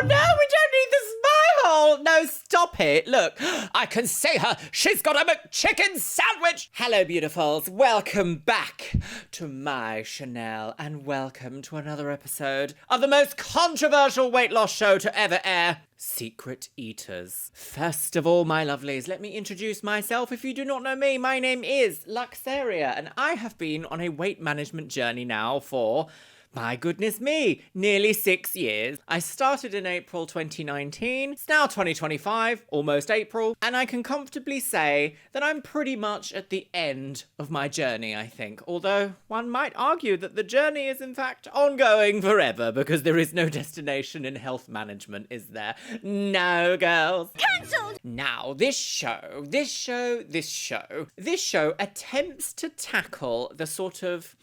no, we don't need the spy hole. No, stop it. Look, I can see her. She's got a McChicken sandwich. Hello, beautifuls. Welcome back to my Chanel, and welcome to another episode of the most controversial weight loss show to ever air, Secret Eaters. First of all, my lovelies, let me introduce myself. If you do not know me, my name is Luxeria, and I have been on a weight management journey now for, my goodness me, nearly 6 years. I started in April 2019. It's now 2025, almost April, and I can comfortably say that I'm pretty much at the end of my journey, I think. Although one might argue that the journey is in fact ongoing forever, because there is no destination in health management, is there? No, girls. Cancelled! Now, this show attempts to tackle the sort of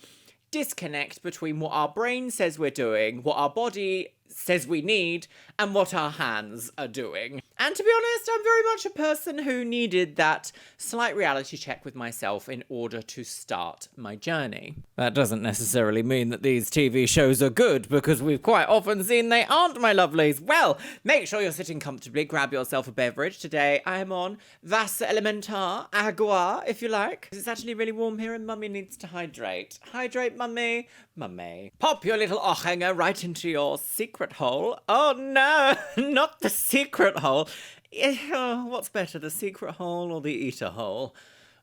disconnect between what our brain says we're doing, what our body says we need, and what our hands are doing. And to be honest, I'm very much a person who needed that slight reality check with myself in order to start my journey. That doesn't necessarily mean that these TV shows are good, because we've quite often seen they aren't, my lovelies. Well, make sure you're sitting comfortably, grab yourself a beverage. Today I am on Vasa Elementar, agua, if you like. It's actually really warm here and Mummy needs to hydrate. Hydrate, Mummy. Mummy. Pop your little ochanger right into your secret hole. Oh no, not the secret hole. What's better, the secret hole or the eater hole?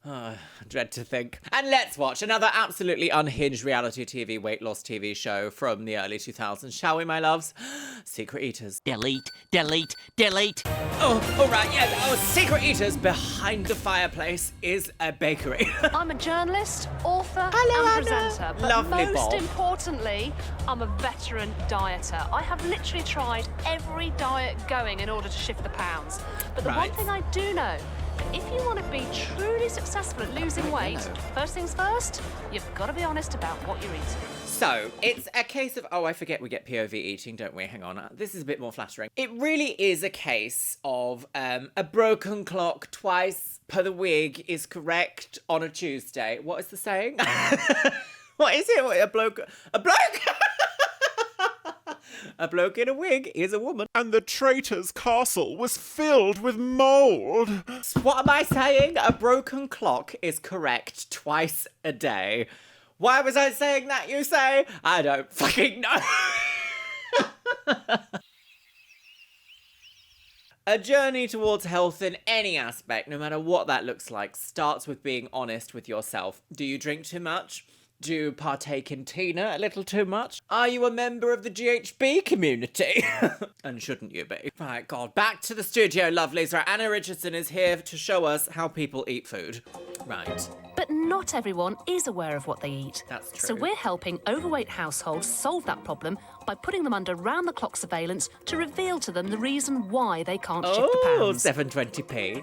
Oh, dread to think. And let's watch another absolutely unhinged reality TV weight loss TV show from the early 2000s, shall we, my loves? Secret Eaters. Delete, delete, delete. Oh, all right, yeah. Oh, Secret Eaters. Behind the fireplace is a bakery. I'm a journalist, author, Hello, and Anna. presenter. But Lovely, most Bob. importantly, I'm a veteran dieter. I have literally tried every diet going in order to shift the pounds. But the Right. one thing I do know, if you want to be truly successful at losing weight, first things first, you've got to be honest about what you're eating. So, it's a case of, I forget we get POV eating, don't we? Hang on, this is a bit more flattering. It really is a case of a broken clock twice per the wig is correct on a Tuesday. What is the saying? What is it? A bloke? A bloke in a wig is a woman. And the traitor's castle was filled with mould. What am I saying? A broken clock is correct twice a day. Why was I saying that, you say? I don't fucking know. A journey towards health in any aspect, no matter what that looks like, starts with being honest with yourself. Do you drink too much? Do you partake in Tina a little too much? Are you a member of the GHB community? And shouldn't you be? Right, God, back to the studio, lovelies, where Anna Richardson is here to show us how people eat food. Right. But not everyone is aware of what they eat. That's true. So we're helping overweight households solve that problem by putting them under round-the-clock surveillance to reveal to them the reason why they can't shift the Oh, pounds. 720p.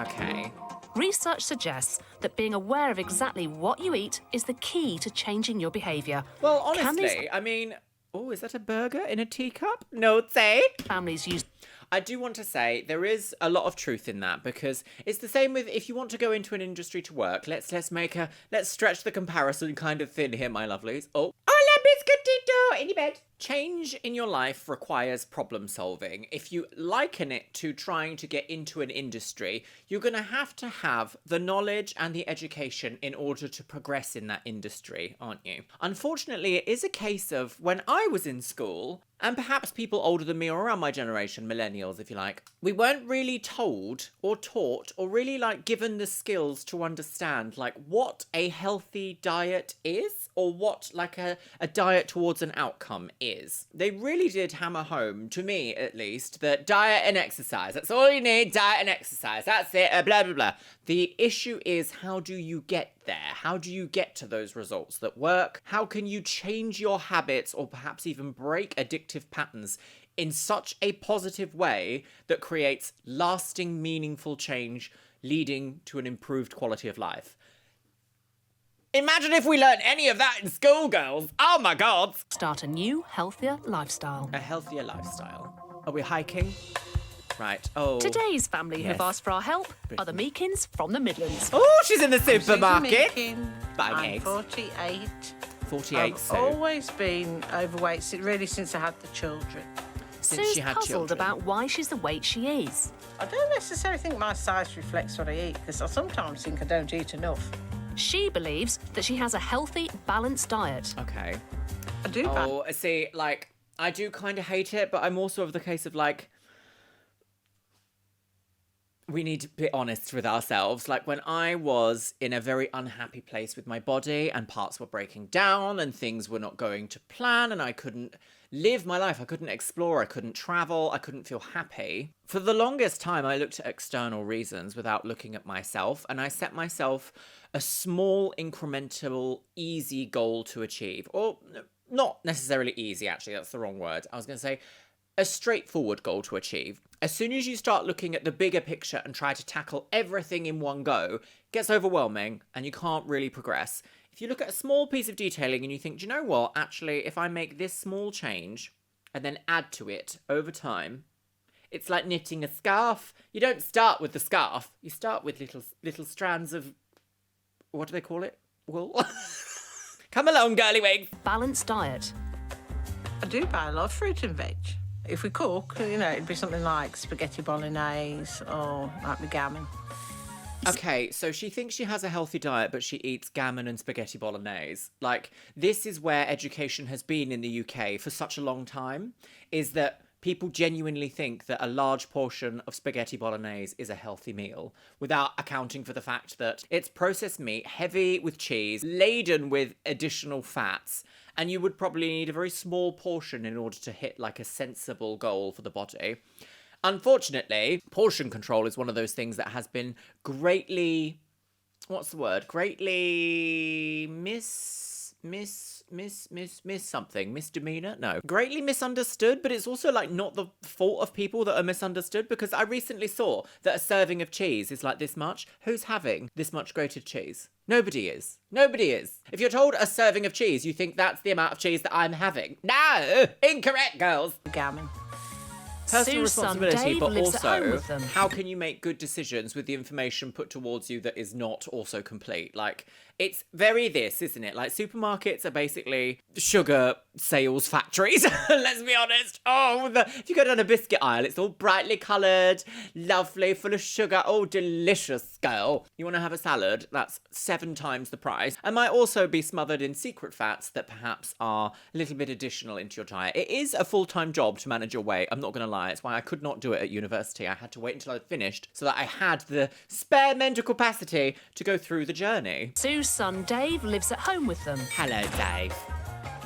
Okay. Research suggests that being aware of exactly what you eat is the key to changing your behaviour. Well, Can these honestly, I mean... Oh, is that a burger in a teacup? No, say. families use I do want to say there is a lot of truth in that, because it's the same with if you want to go into an industry to work. Let's stretch the comparison kind of thin here, my lovelies. Oh, hola, biscuitito, in your bed. Change in your life requires problem solving. If you liken it to trying to get into an industry, you're going to have the knowledge and the education in order to progress in that industry, aren't you? Unfortunately, it is a case of when I was in school, and perhaps people older than me or around my generation, millennials if you like, we weren't really told or taught or really given the skills to understand what a healthy diet is, or what a diet towards an outcome is. They really did hammer home, to me at least, that diet and exercise, that's all you need, diet and exercise, that's it, blah blah blah. The issue is, how do you get there? How do you get to those results that work? How can you change your habits or perhaps even break addictive patterns in such a positive way that creates lasting, meaningful change, leading to an improved quality of life? Imagine if we learned any of that in school, girls. Oh my God. start a new, healthier lifestyle. A healthier lifestyle. Are we hiking? Right. Oh. Today's family Yes. who've asked for our help are the Meekins from the Midlands. Oh, she's in the supermarket. Meekin. Buying I'm eggs. 48. 48 I've Sue. always been overweight, really since I had the children. since Sue's she had puzzled children. about why she's the weight she is. I don't necessarily think my size reflects what I eat, because I sometimes think I don't eat enough. She believes that she has a healthy, balanced diet. Okay. I do. Oh, see, like, I do kind of hate it, but I'm also of the case of, like, we need to be honest with ourselves. Like, when I was in a very unhappy place with my body and parts were breaking down and things were not going to plan and I couldn't live my life, I couldn't explore, I couldn't travel, I couldn't feel happy. For the longest time, I looked at external reasons without looking at myself, and I set myself a small, incremental, easy goal to achieve. Or not necessarily easy, actually, that's the wrong word. I was going to say a straightforward goal to achieve. As soon as you start looking at the bigger picture and try to tackle everything in one go, it gets overwhelming and you can't really progress. If you look at a small piece of detailing and you think, do you know what, actually, if I make this small change and then add to it over time, it's like knitting a scarf. You don't start with the scarf. You start with little strands of, what do they call it? Wool? Come along, girly wigs. Balanced diet. I do buy a lot of fruit and veg. If we cook, it'd be something like spaghetti bolognese or like with gammon. Okay, so she thinks she has a healthy diet, but she eats gammon and spaghetti bolognese. Like, this is where education has been in the UK for such a long time, is that people genuinely think that a large portion of spaghetti bolognese is a healthy meal, without accounting for the fact that it's processed meat, heavy with cheese, laden with additional fats, and you would probably need a very small portion in order to hit like a sensible goal for the body. Unfortunately, portion control is one of those things that has been greatly, greatly misdemeanor? No. Greatly misunderstood, but it's also like not the fault of people that are misunderstood, because I recently saw that a serving of cheese is like this much. Who's having this much grated cheese? Nobody is. Nobody is. If you're told a serving of cheese, you think that's the amount of cheese that I'm having. No! Incorrect, girls! Gammon. Personal Sue's son responsibility, Dave but lives at home also with them. how can you make good decisions with the information put towards you that is not also complete? Like, it's very this, isn't it? Like, supermarkets are basically sugar sales factories. Let's be honest. Oh, if you go down a biscuit aisle, it's all brightly coloured, lovely, full of sugar. Oh, delicious, girl. You want to have a salad? That's 7 times the price. And might also be smothered in secret fats that perhaps are a little bit additional into your diet. It is a full-time job to manage your weight. I'm not going to lie. It's why I could not do it at university. I had to wait until I finished so that I had the spare mental capacity to go through the journey. Sue's son Dave lives at home with them. Hello, Dave.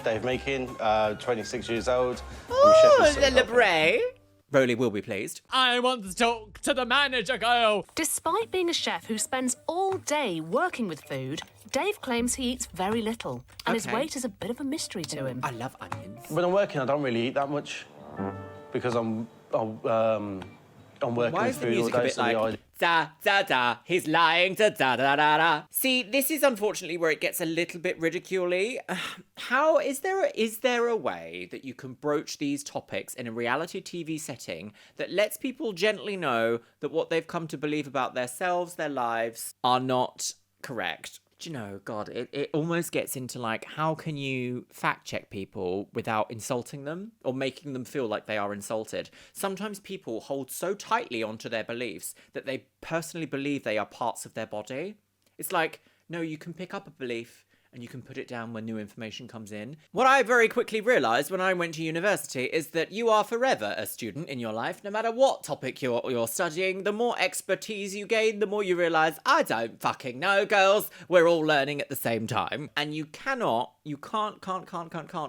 Dave Meakin, 26 years old. Oh, the Bray. Rowley will be pleased. I want to talk to the manager, girl. Despite being a chef who spends all day working with food, Dave claims he eats very little, and his Okay. weight is a bit of a mystery to him. I love onions. When I'm working, I don't really eat that much because I'm working Why with is the food all music a day. bit So the like idea... da da da? He's lying, da da da da da. See, this is unfortunately where it gets a little bit ridiculous. How is there a way that you can broach these topics in a reality TV setting that lets people gently know that what they've come to believe about themselves, their lives, are not correct? Do you know, God, it almost gets into like, how can you fact check people without insulting them or making them feel like they are insulted? Sometimes people hold so tightly onto their beliefs that they personally believe they are parts of their body. It's like, no, you can pick up a belief and you can put it down when new information comes in. What I very quickly realised when I went to university is that you are forever a student in your life, no matter what topic you're studying. The more expertise you gain, the more you realise, I don't fucking know, girls. We're all learning at the same time. And you can't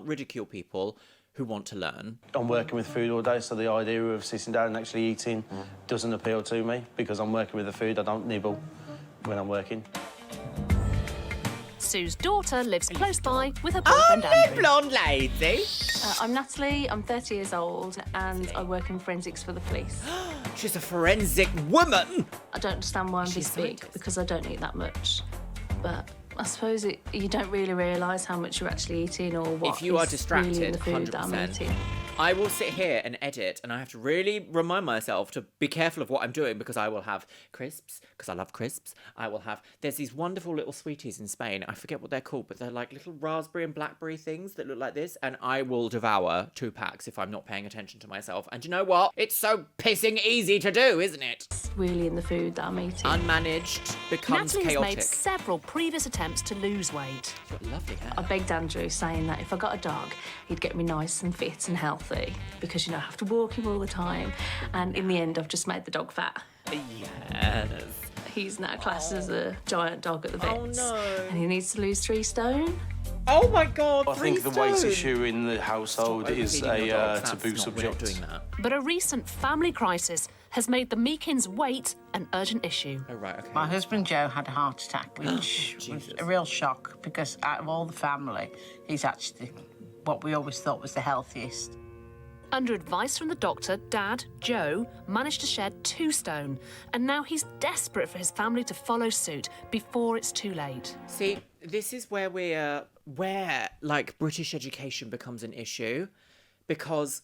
ridicule people who want to learn. I'm working with food all day, so the idea of sitting down and actually eating doesn't appeal to me because I'm working with the food. I don't nibble when I'm working. Sue's daughter lives close by with her Oh, boyfriend no, Andrew. blonde lady. I'm Natalie, I'm 30 years old and I work in forensics for the police. She's a forensic woman. I don't understand why I'm She's this big scientist. because I don't eat that much. But I suppose you don't really realise how much you're actually eating or what If you are is really in distracted, the food that I'm 100%. eating. I will sit here and edit, and I have to really remind myself to be careful of what I'm doing, because I will have crisps, because I love crisps. There's these wonderful little sweeties in Spain. I forget what they're called, but they're like little raspberry and blackberry things that look like this, and I will devour 2 packs if I'm not paying attention to myself. And you know what? It's so pissing easy to do, isn't it? It's really in the food that I'm eating. Unmanaged becomes Natalie has chaotic. made several previous attempts to lose weight. You've got lovely hair. I begged Andrew, saying that if I got a dog, he'd get me nice and fit and healthy, because, I have to walk him all the time. And in the end, I've just made the dog fat. Yes. He's now classed as a giant dog at the vets. Oh, no. And he needs to lose 3 stone. Oh my God, I think the weight stone. issue in the household Stop is overfeeding your a dogs. taboo That's not- we're not subject. doing that. But a recent family crisis has made the Meekins' weight an urgent issue. Oh, right, okay. My husband Joe had a heart attack, which was Jesus. a real shock, because out of all the family, he's actually what we always thought was the healthiest. Under advice from the doctor, Dad, Joe, managed to shed 2 stone, and now he's desperate for his family to follow suit before it's too late. See, this is where British education becomes an issue, because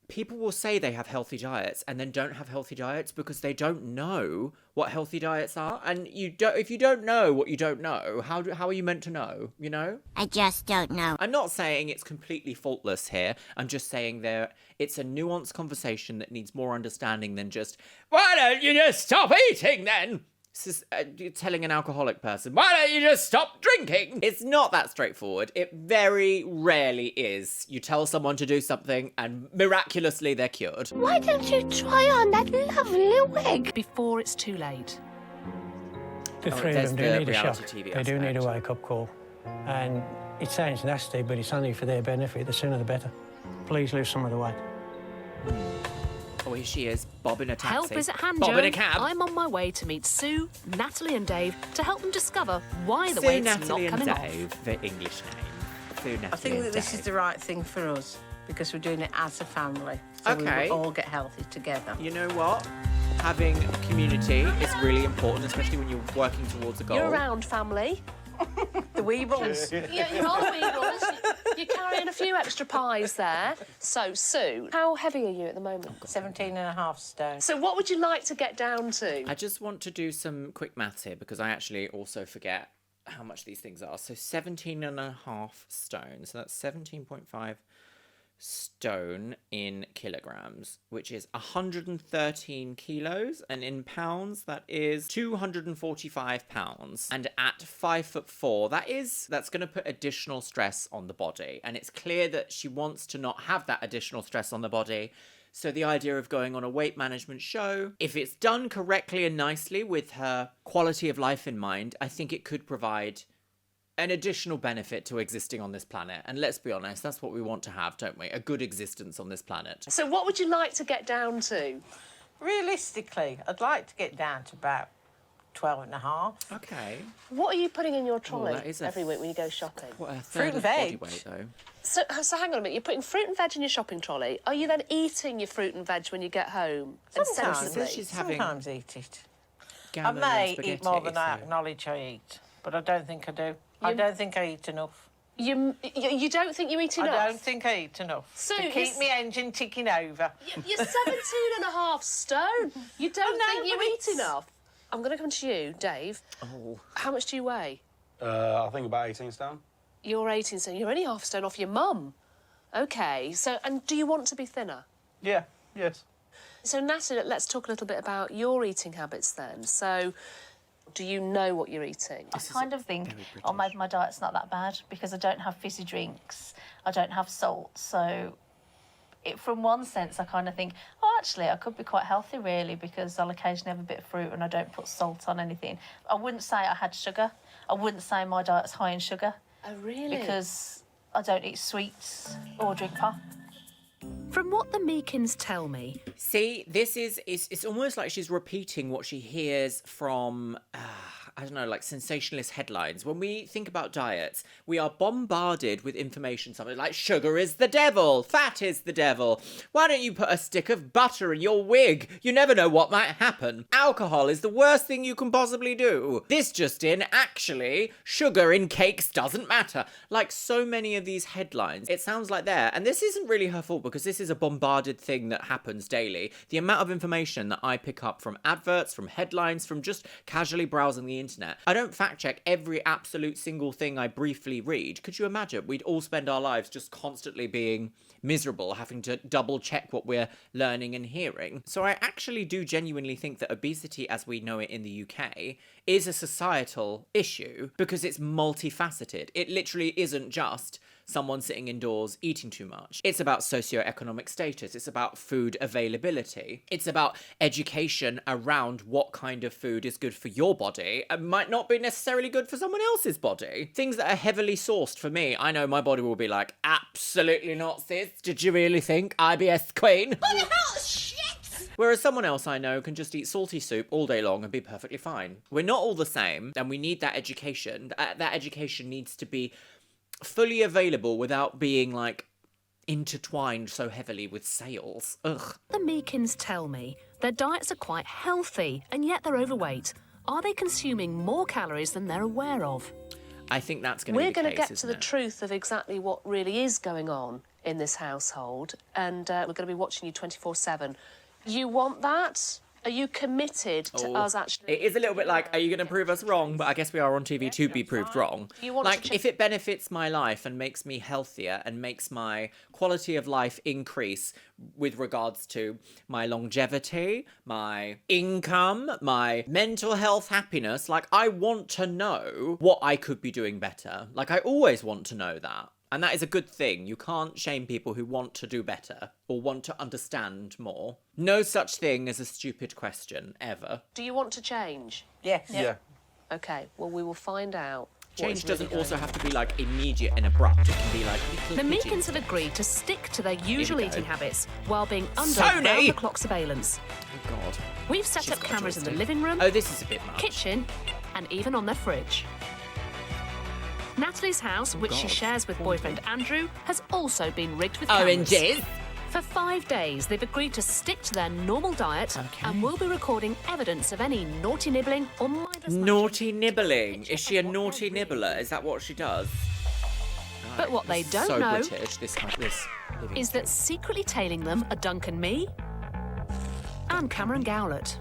people will say they have healthy diets and then don't have healthy diets because they don't know what healthy diets are. And if you don't know what you don't know, how are you meant to know, I just don't know. I'm not saying it's completely faultless here. I'm just saying it's a nuanced conversation that needs more understanding than just, why don't you just stop eating then? This is telling an alcoholic person, why don't you just stop drinking? It's not that straightforward. It very rarely is. You tell someone to do something and miraculously they're cured. Why don't you try on that lovely wig? Before it's too late. The Oh, 3 of there's them the do need a reality shock. TV They do need a aspect. wake-up call. And it sounds nasty, but it's only for their benefit. The sooner the better. Please lose some of the weight. Oh, here she is, Bob in a taxi. Help is at hand, Bob Joe. in a cab. I'm on my way to meet Sue, Natalie and Dave to help them discover why the Sue, weight's Natalie not and coming Dave, off. the English name. Sue, Natalie I think and that this Dave. is the right thing for us, because we're doing it as a family. So Okay. we will all get healthy together. You know what? Having a community is really important, especially when you're working towards a goal. You're around, family. The Weebles. Yeah, you are Weebles. You're carrying a few extra pies there. So, Sue, how heavy are you at the moment? 17.5 stone. So what would you like to get down to? I just want to do some quick maths here, because I actually also forget how much these things are. So 17.5 stone. So that's 17.5 stone in kilograms, which is 113 kilos, and in pounds that is 245 pounds. And at 5'4", that's going to put additional stress on the body, and it's clear that she wants to not have that additional stress on the body. So the idea of going on a weight management show, if it's done correctly and nicely with her quality of life in mind, I think it could provide an additional benefit to existing on this planet. And let's be honest, that's what we want to have, don't we? A good existence on this planet. So what would you like to get down to? Realistically, I'd like to get down to about 12.5. Okay. What are you putting in your trolley that is a every week when you go shopping? What a Fruit third and of body veg. weight, though. So hang on a minute, you're putting fruit and veg in your shopping trolley. Are you then eating your fruit and veg when you get home? And Sometimes. sensibly? She's having Sometimes eat it. I gammon may and eat more spaghetti, than I so- acknowledge I eat, but I don't think I do. I don't think I eat enough. You don't think you eat enough? I don't think I eat enough. So to keep my engine ticking over. You're 17.5 stone. You don't know, think you but eat it's- enough? I'm going to come to you, Dave. Oh. How much do you weigh? I think about 18 stone. You're 18 stone. You're only half stone off your mum. OK, so, and do you want to be thinner? Yeah, yes. So, Natalie, let's talk a little bit about your eating habits then. So, do you know what you're eating? I kind of think, oh, maybe my diet's not that bad because I don't have fizzy drinks, I don't have salt, so from one sense I kind of think, oh, actually I could be quite healthy really, because I'll occasionally have a bit of fruit and I don't put salt on anything. I wouldn't say I had sugar, I wouldn't say my diet's high in sugar. Oh, really? Because I don't eat sweets or drink pop. From what the Meekins tell me... See, this is it's almost like she's repeating what she hears from... I don't know, like sensationalist headlines. When we think about diets, we are bombarded with information, something like sugar is the devil, fat is the devil. Why don't you put a stick of butter in your wig? You never know what might happen. Alcohol is the worst thing you can possibly do. This just in, actually, sugar in cakes doesn't matter. Like so many of these headlines, it sounds like there, and this isn't really her fault because this is a bombarded thing that happens daily. The amount of information that I pick up from adverts, from headlines, from just casually browsing the internet. I don't fact check every absolute single thing I briefly read. Could you imagine? We'd all spend our lives just constantly being miserable, having to double check what we're learning and hearing. So I actually do genuinely think that obesity as we know it in the UK is a societal issue because it's multifaceted. It literally isn't just someone sitting indoors eating too much. It's about socioeconomic status. It's about food availability. It's about education around what kind of food is good for your body and might not be necessarily good for someone else's body. Things that are heavily sourced for me, I know my body will be like, absolutely not, sis. Did you really think IBS queen? Who the hell is shit? Whereas someone else I know can just eat salty soup all day long and be perfectly fine. We're not all the same, and we need that education. That education needs to be fully available without being like intertwined so heavily with sales. Ugh. The Meekins tell me their diets are quite healthy and yet they're overweight. Are they consuming more calories than they're aware of? I think that's going to be the case, We're going to get to isn't the it? truth of exactly what really is going on in this household, and we're going to be watching you 24/7. You want that? Are you committed to us actually? It is a little bit like, are you going to prove us wrong? But I guess we are on TV to be proved wrong. You want like, to if it benefits my life and makes me healthier and makes my quality of life increase with regards to my longevity, my income, my mental health, happiness, like, I want to know what I could be doing better. Like, I always want to know that. And that is a good thing. You can't shame people who want to do better or want to understand more. No such thing as a stupid question, ever. Do you want to change? Yes. Yeah. Okay, well, we will find out. what Change is really doesn't also going have to be like immediate and abrupt. It can be like little The bitty Meekins have steps. agreed to stick to their usual go. eating habits while being under Sony! round-the-clock surveillance. Oh God. We've set She's up got cameras in the joystick. living room, Oh, this is a bit much. kitchen, and even on their fridge. Natalie's house, which she God. shares with boyfriend Andrew, has also been rigged with Oranges. cameras. For 5 days, they've agreed to stick to their normal diet and will be recording evidence of any naughty nibbling or mindless Naughty nibbling. Is she a naughty nibbler? Is that what she does? But what they don't so know British, this living is that secretly tailing them are Duncan Me and Cameron Gowlett.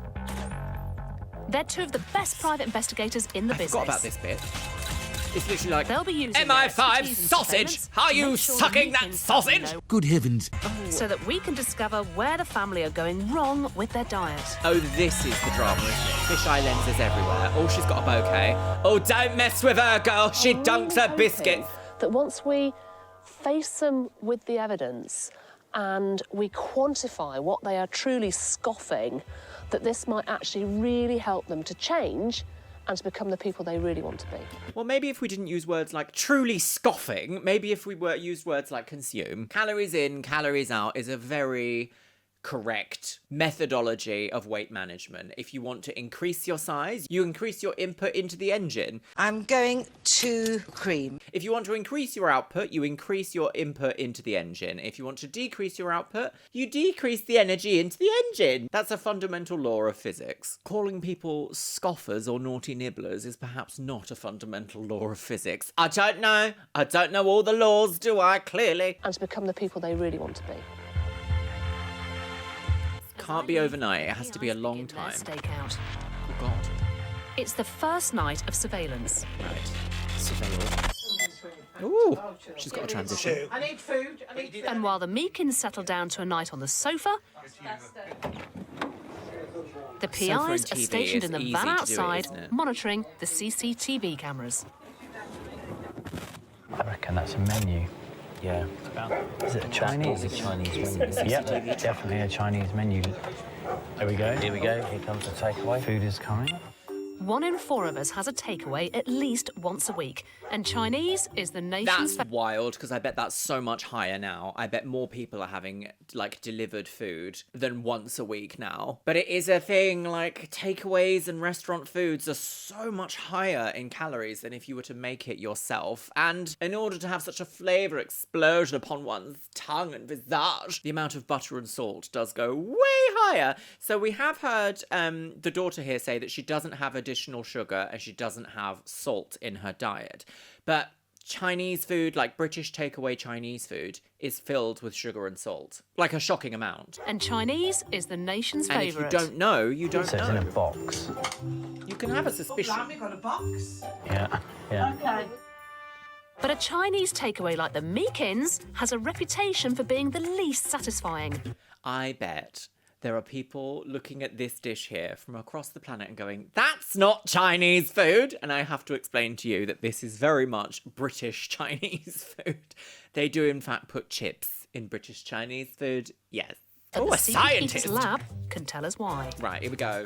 They're two of the best private investigators in the I business. forgot about this bit. It's literally like, They'll be using their MI5 expertise in sausage! surveillance Are to you make sure the sucking that Meekins sausage? know, Good heavens. so that we can discover where the family are going wrong with their diet. oh, this is the drama, isn't it? Fisheye lenses everywhere. Oh, she's got a bouquet. Oh, don't mess with her, girl. She dunks her biscuits. That once we face them with the evidence and we quantify what they are truly scoffing, that this might actually really help them to change and to become the people they really want to be. Well, maybe if we didn't use words like truly scoffing, maybe if we used words like consume. Calories in, calories out is a very correct methodology of weight management. If you want to increase your size, you increase your input into the engine. I'm going to cream. If you want to increase your output, you increase your input into the engine. If you want to decrease your output, you decrease the energy into the engine. That's a fundamental law of physics. Calling people scoffers or naughty nibblers is perhaps not a fundamental law of physics. I don't know. I don't know all the laws, do I? Clearly. And to become the people they really want to be. Can't be overnight. It has to be a long time. Stakeout. Oh, God. It's the first night of surveillance. Right. Surveil. Ooh, she's got a transition. I need food. I need food. And while the Meekins settle down to a night on the sofa, the Sofa and PIs are TV stationed is in the easy van to do it, outside, isn't it? monitoring the CCTV cameras. I reckon that's a menu. Yeah. Is it a Chinese? It's a Chinese menu. Yep, definitely a Chinese menu. There we go. Here we go. Here comes the takeaway. Food is coming. 1 in 4 of us has a takeaway at least once a week, and Chinese is the nation's... That's wild, because I bet that's so much higher now. I bet more people are having, like, delivered food than once a week now. But it is a thing, like, takeaways and restaurant foods are so much higher in calories than if you were to make it yourself. And in order to have such a flavour explosion upon one's tongue and visage, the amount of butter and salt does go way higher. So we have heard the daughter here say that she doesn't have additional sugar and she doesn't have salt in her diet. But Chinese food, like British takeaway Chinese food, is filled with sugar and salt. Like a shocking amount. And Chinese is the nation's and favourite. if you don't know, you don't So know. it's in a box. You can have a suspicion. Oh, blimey, got a box. Yeah, yeah. Okay. But a Chinese takeaway like the Meekins has a reputation for being the least satisfying. I bet there are people looking at this dish here from across the planet and going, that's not Chinese food. And I have to explain to you that this is very much British Chinese food. They do, in fact, put chips in British Chinese food. Yes. But Oh, the a Secret scientist. Keeper's lab can tell us why. Right, here we go.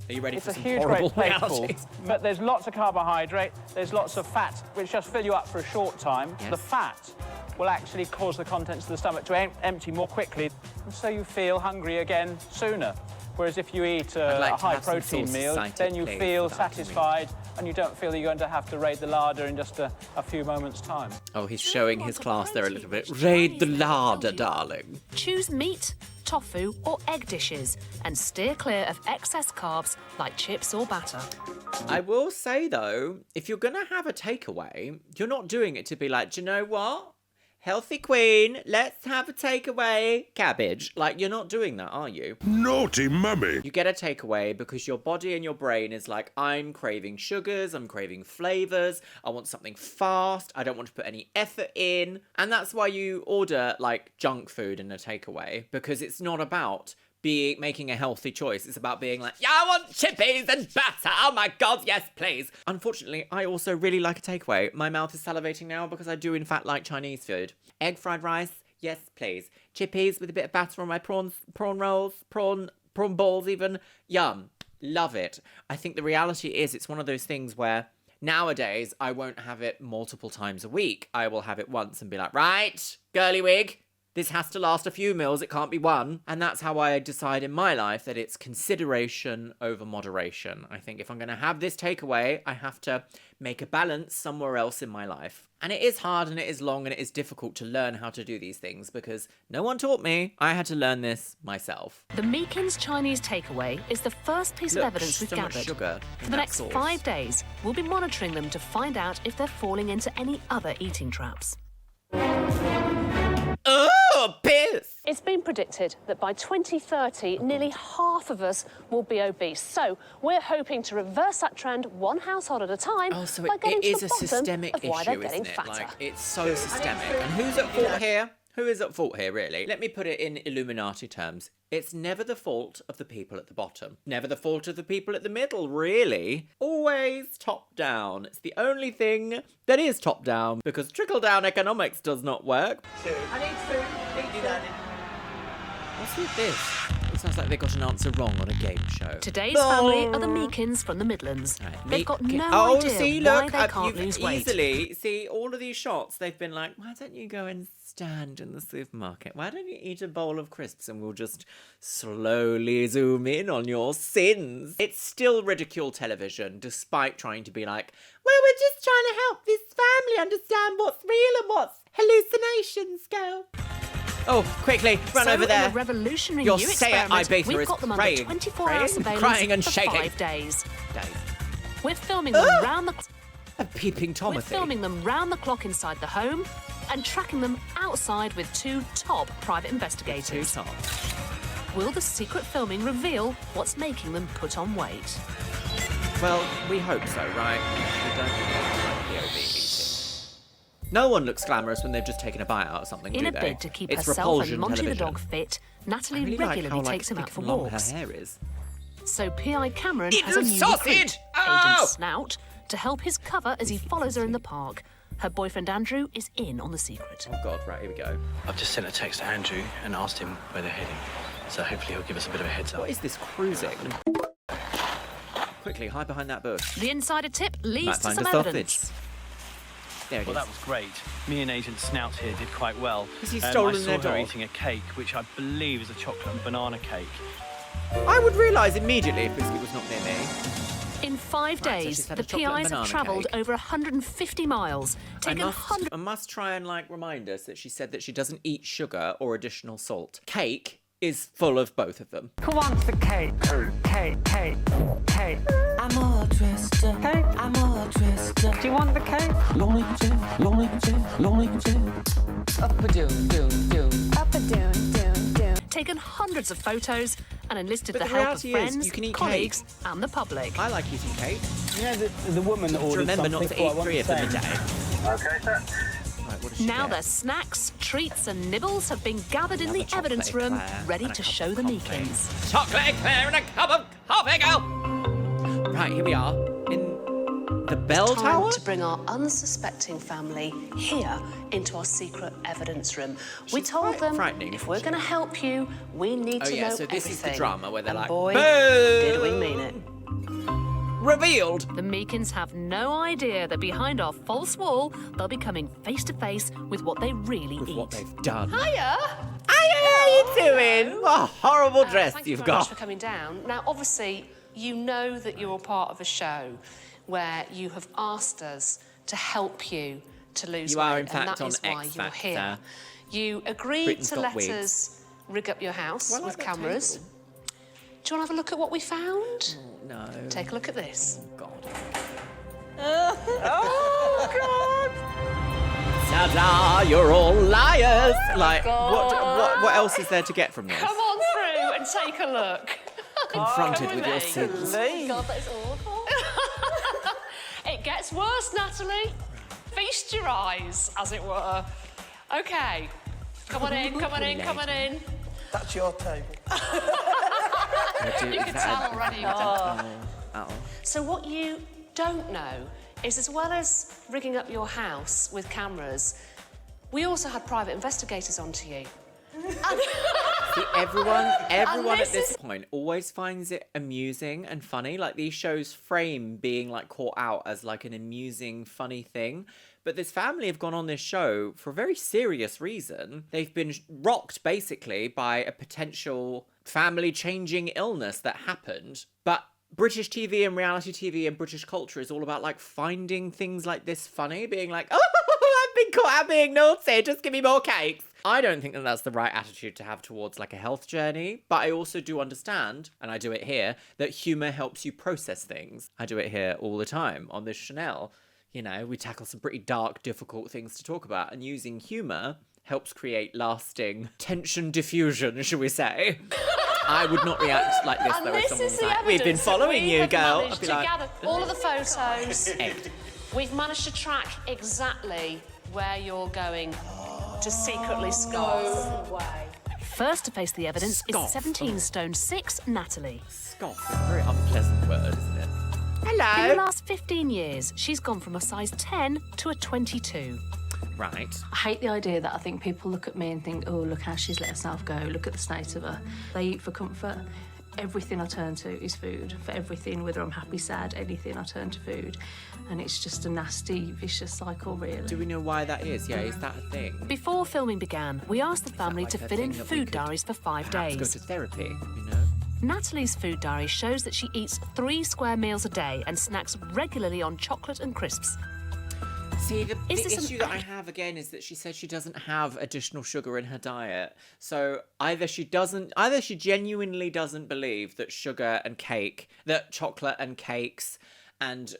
Are you ready It's for a some huge horrible great plateful, realities? but there's lots of carbohydrate, there's lots of fat, which just fill you up for a short time. Yes. The fat will actually cause the contents of the stomach to empty more quickly, and so you feel hungry again sooner. Whereas if you eat I'd like a to have some high-protein sauce meal, cited, then you please, feel for that, can we? satisfied, and you don't feel that you're going to have to raid the larder in just a few moments' time. Oh, he's showing his class there a little bit. Raid the larder, darling. Choose meat, tofu or egg dishes and steer clear of excess carbs like chips or batter. I will say, though, if you're going to have a takeaway, you're not doing it to be like, do you know what? Healthy queen, let's have a takeaway cabbage. Like, you're not doing that, are you? Naughty mummy. You get a takeaway because your body and your brain is like, I'm craving sugars, I'm craving flavours, I want something fast, I don't want to put any effort in. And that's why you order, like, junk food in a takeaway, because it's not about making a healthy choice. It's about being like, yeah, I want chippies and batter. Oh my God, yes, please. Unfortunately, I also really like a takeaway. My mouth is salivating now because I do in fact like Chinese food. Egg fried rice, yes, please. Chippies with a bit of batter on my prawn rolls, prawn balls even. Yum. Love it. I think the reality is it's one of those things where nowadays I won't have it multiple times a week. I will have it once and be like, right, girly wig, this has to last a few meals, it can't be one. And that's how I decide in my life that it's consideration over moderation. I think if I'm going to have this takeaway, I have to make a balance somewhere else in my life. And it is hard and it is long and it is difficult to learn how to do these things because no one taught me. I had to learn this myself. The Meekins Chinese takeaway is the first piece of evidence we've so much gathered. sugar For in the that next sauce. 5 days, we'll be monitoring them to find out if they're falling into any other eating traps. Oh, piss! It's been predicted that by 2030, nearly half of us will be obese. So we're hoping to reverse that trend one household at a time Oh, so by getting it is to a the bottom systemic of why issue, they're getting isn't it? fatter. Like, it's so systemic. And who's at fault here? Who is at fault here, really? Let me put it in Illuminati terms. It's never the fault of the people at the bottom. Never the fault of the people at the middle, really. Always top down. It's the only thing that is top down because trickle-down economics does not work. I need food. Thank you, Daddy. What's with this? It sounds like they got an answer wrong on a game show. Today's family are the Meekins from the Midlands. They've got no idea see, why look, they can't you've lose weight. easily see all of these shots. They've been like, why don't you go and stand in the supermarket? Why don't you eat a bowl of crisps and we'll just slowly zoom in on your sins? It's still ridicule television, despite trying to be like, well, we're just trying to help this family understand what's real and what's hallucinations, girl. Oh, quickly, run so over there. In a revolutionary Your new Seat experiment, Ibiza we've is got them praying, under 24-hour praying, surveillance crying and for shaking. 5 days. We're filming them round the... A peeping Tomothy. We're filming them round the clock inside the home and tracking them outside with 2 top private investigators. 2 top. Will the secret filming reveal what's making them put on weight? Well, we hope so, right? We don't like POV eating. No one looks glamorous when they've just taken a bite out of something, In do a they? bid to keep It's herself repulsion and Monty television. the dog fit, I Natalie really regularly like how, like, takes him out thick for and long walks. her hair is. So P.I. Cameron Eat has a the new sausage! recruit, Oh! Agent Snout, to help his cover as he follows her in the park. Her boyfriend Andrew is in on the secret. Oh God, right, here we go. I've just sent a text to Andrew and asked him where they're heading. So hopefully he'll give us a bit of a heads up. What is this cruising? quickly, hide behind that bush. The insider tip leads Might to find some a sausage. evidence. There it Well, is. that was great. Me and Agent Snout here did quite well. Has he stolen I saw their her dog? eating a cake, which I believe is a chocolate and banana cake. I would realise immediately if Biscuit was not near me. In 5 Right, so days, she's had the a chocolate and PIs have banana travelled cake. over 150 miles, taken hundreds. I must try and remind us that she said that she doesn't eat sugar or additional salt. Cake is full of both of them. Who wants the cake? Cake, cake, cake. I'm all dressed up. Cake? I'm all dressed up. Do you want the cake? Up a doon, doon, doon. Up a doon, doon, doon. Taken hundreds of photos and enlisted But the the help of reality is, friends, you can eat colleagues, and the public. I like eating cake. You know, the woman that ordered Remember not something. to Oh, I eat want 3 of them a the day. same. Okay, sir. Right, what does she Now get? their snacks, treats, and nibbles have been gathered in Another the chocolate evidence room, eclair ready and a to cup show of the coffee. Meekins. Chocolate eclair and a cup of coffee, go! Right, here we are in the bell Time tower. to bring our unsuspecting family here into our secret evidence room. We She's told quite them frightening, if isn't we're she? going to help you, we need Oh to yeah, know so this is the everything. drama where they're And like, boy, "Boo!" did we mean it. Revealed. The Meekins have no idea that behind our false wall, they'll be coming face to face with what they really With eat. what they've done. Hiya! How you doing? What a horrible dress Thank you you've very much got. for coming down. Now, obviously, you know that you're part of a show where you have asked us to help you to lose You weight, are, in fact, and that on is why X you're Factor. here. You agreed Britain's to Got let Wigs. us rig up your house Well, I with like that cameras. table. Do you want to have a look at what we found? No. Take a look at this. God. Oh, God! Ta-da! You're all liars. Like, what else is there to get from this? Come on through and take a look. Confronted with your me. sins. God, that is awful. It gets worse, Natalie. Feast your eyes, as it were. Okay. Come on in, come on in, come on in. That's your table. You can tell already. Oh. So what you don't know is, as well as rigging up your house with cameras, we also had private investigators onto you. See, everyone at this this is- point always finds it amusing and funny. Like, these shows frame being caught out as an amusing, funny thing. But this family have gone on this show for a very serious reason. They've been rocked basically by a potential family-changing illness that happened. But British TV and reality TV and British culture is all about finding things like this funny, being like, oh, I've been caught out being naughty, just give me more cakes. I don't think that that's the right attitude to have towards a health journey, but I also do understand, and I do it here, that humour helps you process things. I do it here all the time on this Chanel. You know, we tackle some pretty dark, difficult things to talk about, and using humour helps create lasting tension diffusion, shall we say. I would not react like this, And though, if this someone is was the like, we've been evidence that following we you, have girl. managed I'd be to like, gather all of the photos. Egged. We've managed to track exactly where you're going to secretly scoff. No way. First to face the evidence Scoff. is 17 stone 6 Natalie. Scoff is a very unpleasant word, isn't it? In the Hello. last 15 years, she's gone from a size 10 to a 22. Right. I hate the idea that I think people look at me and think, oh, look how she's let herself go, look at the state of her. They eat for comfort. Everything I turn to is food. For everything, whether I'm happy, sad, anything, I turn to food. And it's just a nasty, vicious cycle, really. Do we know why that is? Yeah, is that a thing? Before filming began, we asked the family like to a fill in thing that we food could diaries for 5 Perhaps days. go to therapy, you know? Natalie's food diary shows that she eats 3 square meals a day and snacks regularly on chocolate and crisps. See, the Is this an issue that I have again is that she says she doesn't have additional sugar in her diet. So either she genuinely doesn't believe that sugar and cake, that chocolate and cakes and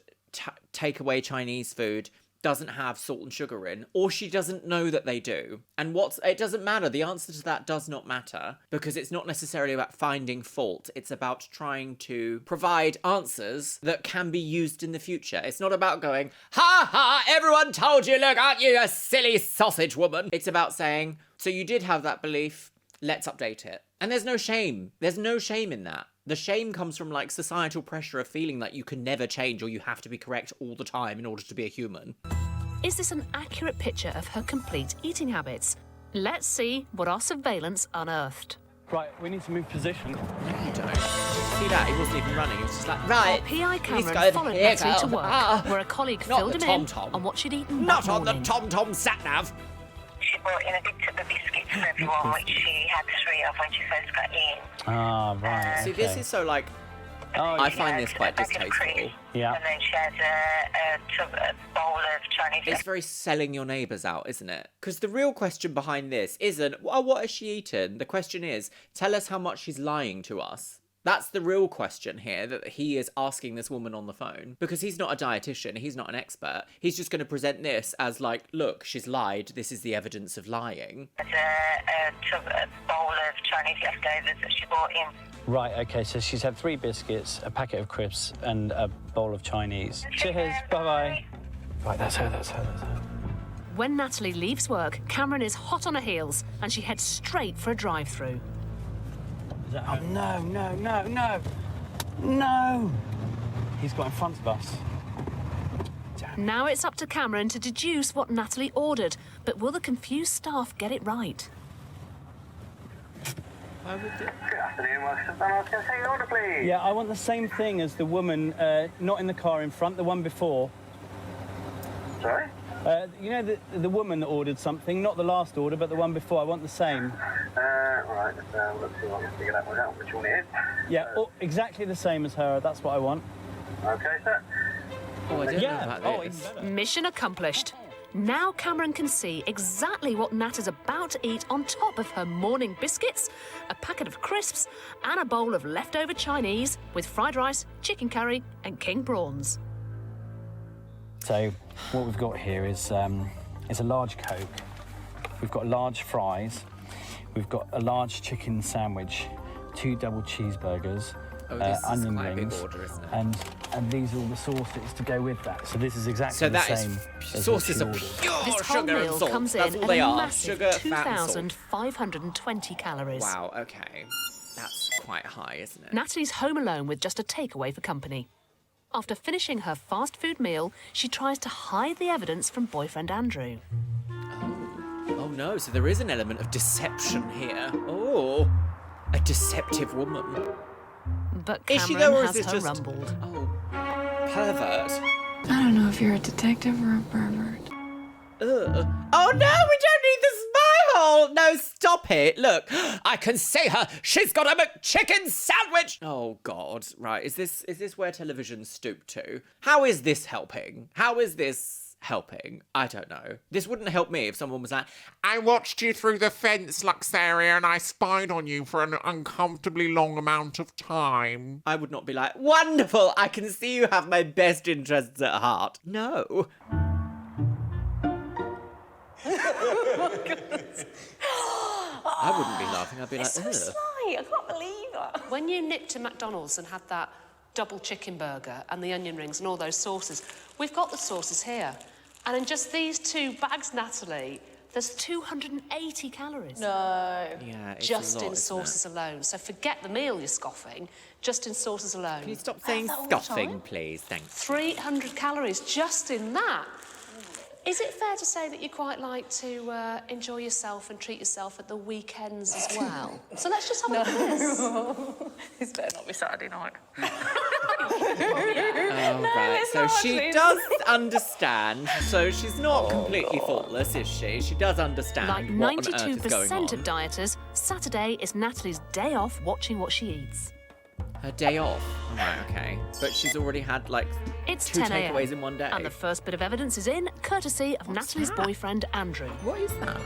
takeaway Chinese food doesn't have salt and sugar in, or she doesn't know that they do. And it doesn't matter. The answer to that does not matter, because it's not necessarily about finding fault. It's about trying to provide answers that can be used in the future. It's not about going, ha ha, everyone told you, look, aren't you a silly sausage woman? It's about saying, so you did have that belief, let's update it. And there's no shame. There's no shame in that. The shame comes from societal pressure of feeling that you can never change or you have to be correct all the time in order to be a human. Is this an accurate picture of her complete eating habits? Let's see what our surveillance unearthed. Right, we need to move position. No, you don't. See that? He wasn't even running. He was just like, right. PI he's Cameron going followed here, Natalie to girl. work, Ah. where a colleague Not filled the him in tom-tom. on what she'd eaten Not that on the morning. tom-tom sat-nav. She brought in a big tub of biscuits for everyone, which she had 3 of when she first got in. Ah, right. See, this is so like. I find this quite distasteful. Yeah. And then she had a bowl of Chinese. It's very selling your neighbours out, isn't it? Because the real question behind this isn't, oh, what has she eaten? The question is, tell us how much she's lying to us. That's the real question here that he is asking this woman on the phone. Because he's not a dietitian, he's not an expert. He's just going to present this as like, look, she's lied. This is the evidence of lying. A bowl of Chinese leftovers that she brought in. Right, okay, so she's had 3 biscuits, a packet of crisps, and a bowl of Chinese. Cheers, bye-bye. Right, that's her. When Natalie leaves work, Cameron is hot on her heels and she heads straight for a drive-through. Oh, no! He's got in front of us. Now it's up to Cameron to deduce what Natalie ordered, but will the confused staff get it right? Good afternoon, McDonald's. Can I take your order, please? Yeah, I want the same thing as the woman, not in the car in front, the one before. Sorry? You know the woman that ordered something, not the last order, but the one before. I want the same. Right, let's see if I can figure that one out, which one it is. Yeah, exactly the same as her. That's what I want. Okay, sir. Oh, I didn't know about Oh, this. even better. Mission accomplished. Now Cameron can see exactly what Nat is about to eat on top of her morning biscuits, a packet of crisps, and a bowl of leftover Chinese with fried rice, chicken curry, and king prawns. So what we've got here is a large Coke. We've got large fries. We've got a large chicken sandwich, 2 double cheeseburgers, this is onion quite a big rings, order, isn't it? and these are all the sauces to go with that. So this is exactly So the that is same. as sauces what are she ordered. pure This whole sugar and meal salt. comes That's in all at they a are. massive Sugar, fat, and salt. 2,520 calories. Wow, okay. That's quite high, isn't it? Natalie's home alone with just a takeaway for company. After finishing her fast food meal, she tries to hide the evidence from boyfriend Andrew. Oh no, so there is an element of deception here. Oh, a deceptive woman. But Is she Cameron though, or is has this her just... rumbled. Oh, pervert. I don't know if you're a detective or a pervert. Ugh. Oh no, we don't need the spy hole! No, stop it. Look, I can see her. She's got a McChicken sandwich! Oh God, right. Is this where television stooped to? How is this helping? How is this helping? I don't know. This wouldn't help me if someone was like, I watched you through the fence, Luxeria, and I spied on you for an uncomfortably long amount of time. I would not be like, wonderful, I can see you have my best interests at heart. No. I wouldn't be laughing. I'd be like, ugh. I can't believe that. When you nipped to McDonald's and had that double chicken burger and the onion rings and all those sauces, we've got the sauces here. And in just these 2 bags, Natalie, there's 280 calories. No. Yeah, it's Just a lot, in isn't sauces alone. So forget the meal you're scoffing, just in sauces alone. Can you stop saying scoffing, please? Thanks. 300 calories just in that. Is it fair to say that you quite like to enjoy yourself and treat yourself at the weekends as well? So let's just have a quiz. This better not be Saturday night. Oh, right. So she does understand. So she's not completely faultless, is she? She does understand Like what on earth is going 92% of on. dieters, Saturday is Natalie's day off watching what she eats. Her day off. Right, okay. But she's already had like It's 2 10 a.m. takeaways in one day. And the first bit of evidence is in, courtesy of Natalie's boyfriend, Andrew. What is that?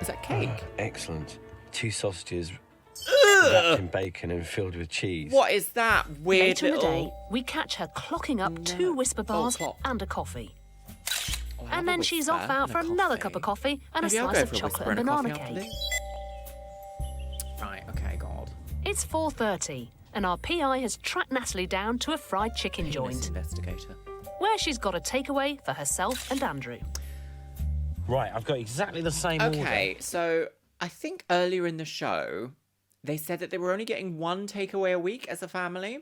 Is that cake? Excellent. 2 sausages Ugh! wrapped in bacon and filled with cheese. What is that weird Later in the little... day, we catch her clocking up 2 Whisper bars and a coffee. And then she's off out for another cup of coffee and Maybe a I'll slice go of for a chocolate Whisper and and a banana coffee after cake. Right, okay, God. It's 4:30, and our PI has tracked Natalie down to a fried chicken joint, Investigator. where she's got a takeaway for herself and Andrew. Right, I've got exactly the same order. Okay, so I think earlier in the show, they said that they were only getting 1 takeaway a week as a family.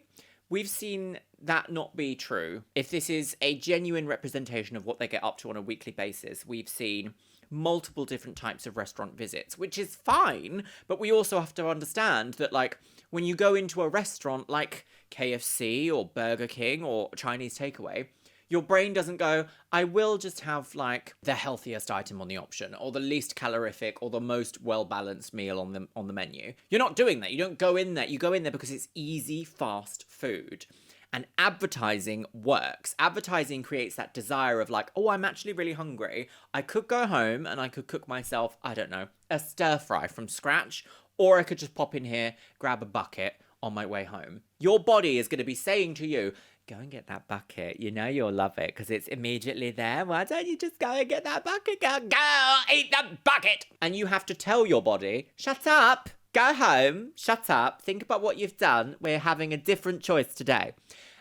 We've seen that not be true. If this is a genuine representation of what they get up to on a weekly basis, we've seen multiple different types of restaurant visits, which is fine. But we also have to understand that, like, when you go into a restaurant like KFC or Burger King or Chinese takeaway, your brain doesn't go, I will just have, like, the healthiest item on the option, or the least calorific, or the most well-balanced meal on the menu. You're not doing that. You don't go in there. You go in there because it's easy, fast food. And advertising works. Advertising creates that desire of, like, oh, I'm actually really hungry. I could go home and I could cook myself, I don't know, a stir fry from scratch, or I could just pop in here, grab a bucket on my way home. Your body is going to be saying to you, go and get that bucket. You know you'll love it because it's immediately there. Why don't you just go and get that bucket, girl? Go eat the bucket. And you have to tell your body, shut up, go home, shut up, think about what you've done. We're having a different choice today.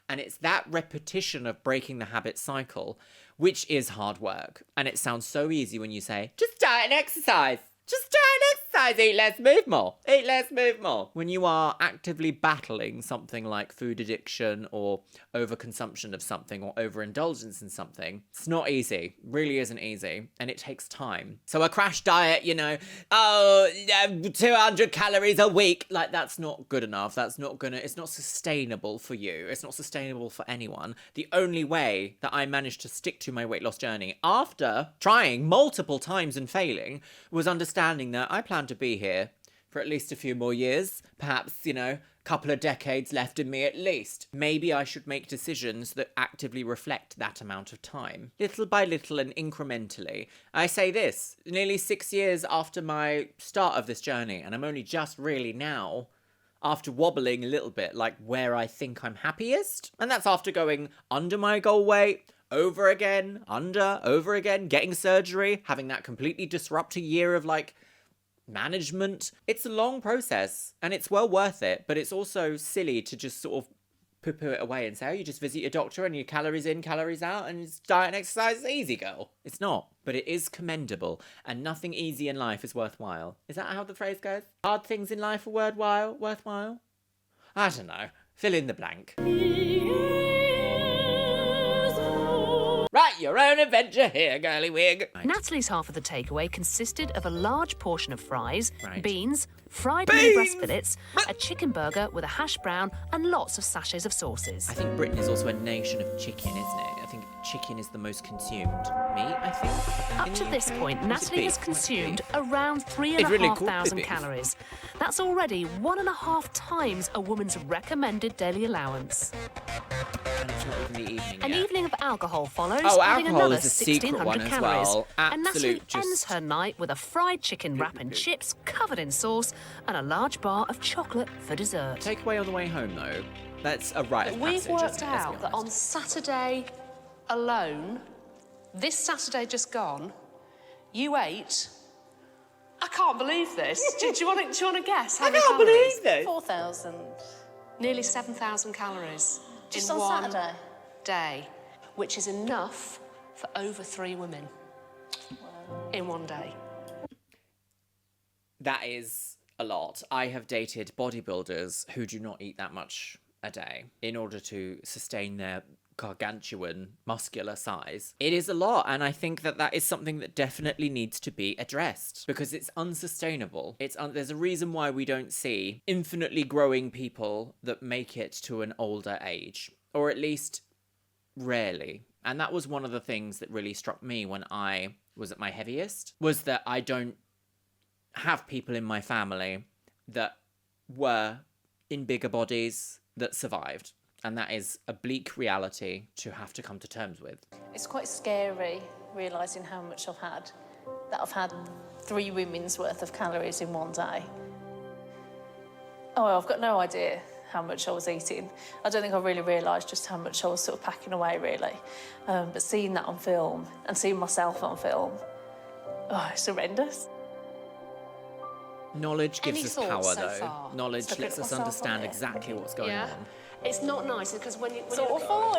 And it's that repetition of breaking the habit cycle, which is hard work. And it sounds so easy when you say, just diet and exercise. Just try and exercise, eat less, move more. Eat less, move more. When you are actively battling something like food addiction or overconsumption of something or overindulgence in something, it's not easy. Really isn't easy. And it takes time. So a crash diet, 200 calories a week, like, that's not good enough. It's not sustainable for you. It's not sustainable for anyone. The only way that I managed to stick to my weight loss journey after trying multiple times and failing was understanding that I plan to be here for at least a few more years, perhaps, couple of decades left in me at least. Maybe I should make decisions that actively reflect that amount of time. Little by little and incrementally. I say this, nearly 6 years after my start of this journey, and I'm only just really now, after wobbling a little bit, like where I think I'm happiest. And that's after going under my goal weight, over again, under, over again, getting surgery, having that completely disrupt a year of, like, management. It's a long process and it's well worth it, but it's also silly to just sort of poo-poo it away and say, oh, you just visit your doctor and your calories in, calories out, and it's diet and exercise, it's easy, girl. It's not, but it is commendable, and nothing easy in life is worthwhile. Is that how the phrase goes? Hard things in life are worthwhile? I don't know. Fill in the blank. Write your own adventure here, girly wig. Natalie's half of the takeaway consisted of a large portion of fries, Right. beans, fried mini breast fillets, a chicken burger with a hash brown, and lots of sachets of sauces. I think Britain is also a nation of chicken, isn't it? I think chicken is the most consumed meat, I think. Up in to the this UK. point, Or is it Natalie has beef? consumed Might be around It really could be 3,500 beef. calories. That's already 1.5 times a woman's recommended daily allowance. beef. And it's not even the evening An yet. evening of alcohol follows, Oh, adding alcohol another is a secret 1,600 one as calories. well. And Natalie Absolute just- ends her night with a fried chicken wrap and chips covered in sauce and a large bar of chocolate for dessert. Takeaway on the way home, though. That's a rite of We've passage, worked isn't it? Let's be out that honest. on Saturday alone, this Saturday just gone, you ate. I can't believe this. do you want to guess how many calories? this. 4,000. Nearly 7,000 calories Just in on one Saturday? day, which is enough for over 3 women in one day. That is a lot. I have dated bodybuilders who do not eat that much a day in order to sustain their gargantuan muscular size. It is a lot, and I think that that is something that definitely needs to be addressed because it's unsustainable. There's a reason why we don't see infinitely growing people that make it to an older age, or at least rarely. And that was one of the things that really struck me when I was at my heaviest, was that I don't have people in my family that were in bigger bodies that survived. And that is a bleak reality to have to come to terms with. It's quite scary realising how much I've had. That I've had 3 women's worth of calories in one day. Oh, I've got no idea how much I was eating. I don't think I really realised just how much I was sort of packing away, really. But seeing that on film and seeing myself on film, oh, it's horrendous. Knowledge gives Any us thoughts power, so though. far? Knowledge Looking lets at us myself on understand it. exactly what's going Yeah. on. It's not nice because when you It's awful.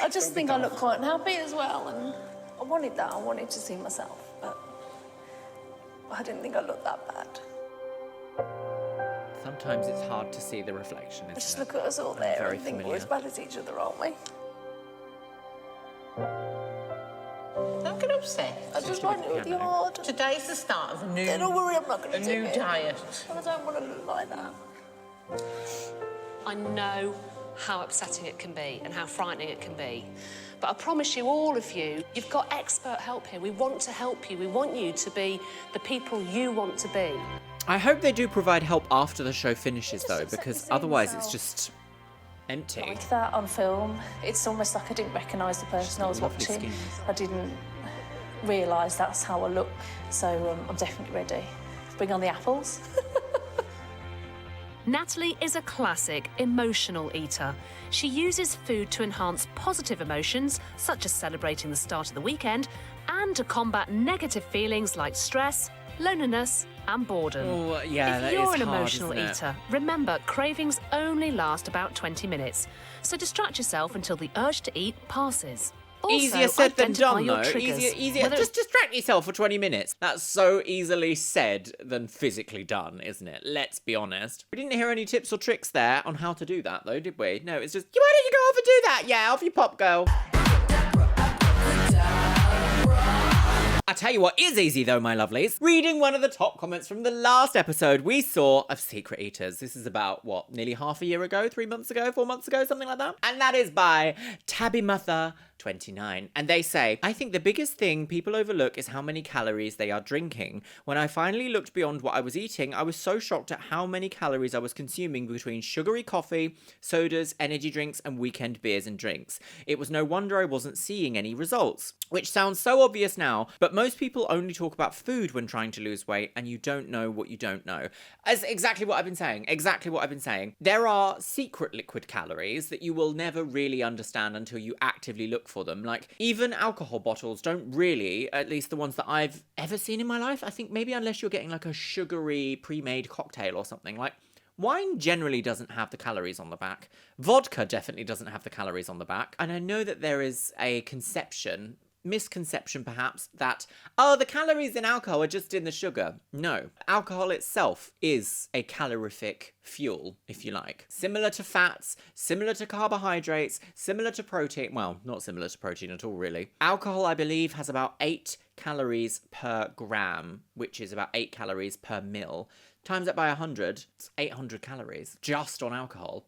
I just think I look quite happy as well, and I wanted that. I wanted to see myself, but I didn't think I looked that bad. Sometimes it's hard to see the reflection, isn't Just it? look at us all I'm there very and think familiar. we're as bad as each other, aren't we? How can I upset? I just want it with your order. Today's the start of a new... Don't worry, I'm not going to do new it. diet. I don't want to look like that. I know how upsetting it can be and how frightening it can be. But I promise you, all of you, you've got expert help here. We want to help you. We want you to be the people you want to be. I hope they do provide help after the show finishes, though, because otherwise it's just empty. Like that on film, it's almost like I didn't recognise the person I was Lovely watching. skin. I didn't realise that's how I look. So I'm definitely ready. Bring on the apples. Natalie is a classic emotional eater. She uses food to enhance positive emotions, such as celebrating the start of the weekend, and to combat negative feelings like stress, loneliness, and boredom. Oh, yeah, if that you're is an hard, emotional isn't it? eater, remember cravings only last about 20 minutes. So distract yourself until the urge to eat passes. Also, Easier said than identify done, your though. triggers, Easier. whether Just distract yourself for 20 minutes. That's so easily said than physically done, isn't it? Let's be honest. We didn't hear any tips or tricks there on how to do that, though, did we? No, it's just, why don't you go off and do that? Yeah, off you pop, girl. I tell you what is easy though, my lovelies. Reading one of the top comments from the last episode we saw of Secret Eaters. This is about, what, nearly half a year ago, 3 months ago, 4 months ago, something like that? And that is by Tabby Mother 29. And they say, I think the biggest thing people overlook is how many calories they are drinking. When I finally looked beyond what I was eating, I was so shocked at how many calories I was consuming between sugary coffee, sodas, energy drinks, and weekend beers and drinks. It was no wonder I wasn't seeing any results. Which sounds so obvious now, but most people only talk about food when trying to lose weight, and you don't know what you don't know. As exactly what I've been saying. Exactly what I've been saying. There are secret liquid calories that you will never really understand until you actively look for them. Like, even alcohol bottles don't really, at least the ones that I've ever seen in my life, I think maybe unless you're getting like a sugary pre-made cocktail or something, like, wine generally doesn't have the calories on the back. Vodka definitely doesn't have the calories on the back. And I know that there is a misconception perhaps, that, oh, the calories in alcohol are just in the sugar. No. Alcohol itself is a calorific fuel, if you like. Similar to fats, similar to carbohydrates, similar to protein. Well, not similar to protein at all, really. Alcohol, I believe, has about 8 calories per gram, which is about 8 calories per mil. Times that by 100, it's 800 calories just on alcohol.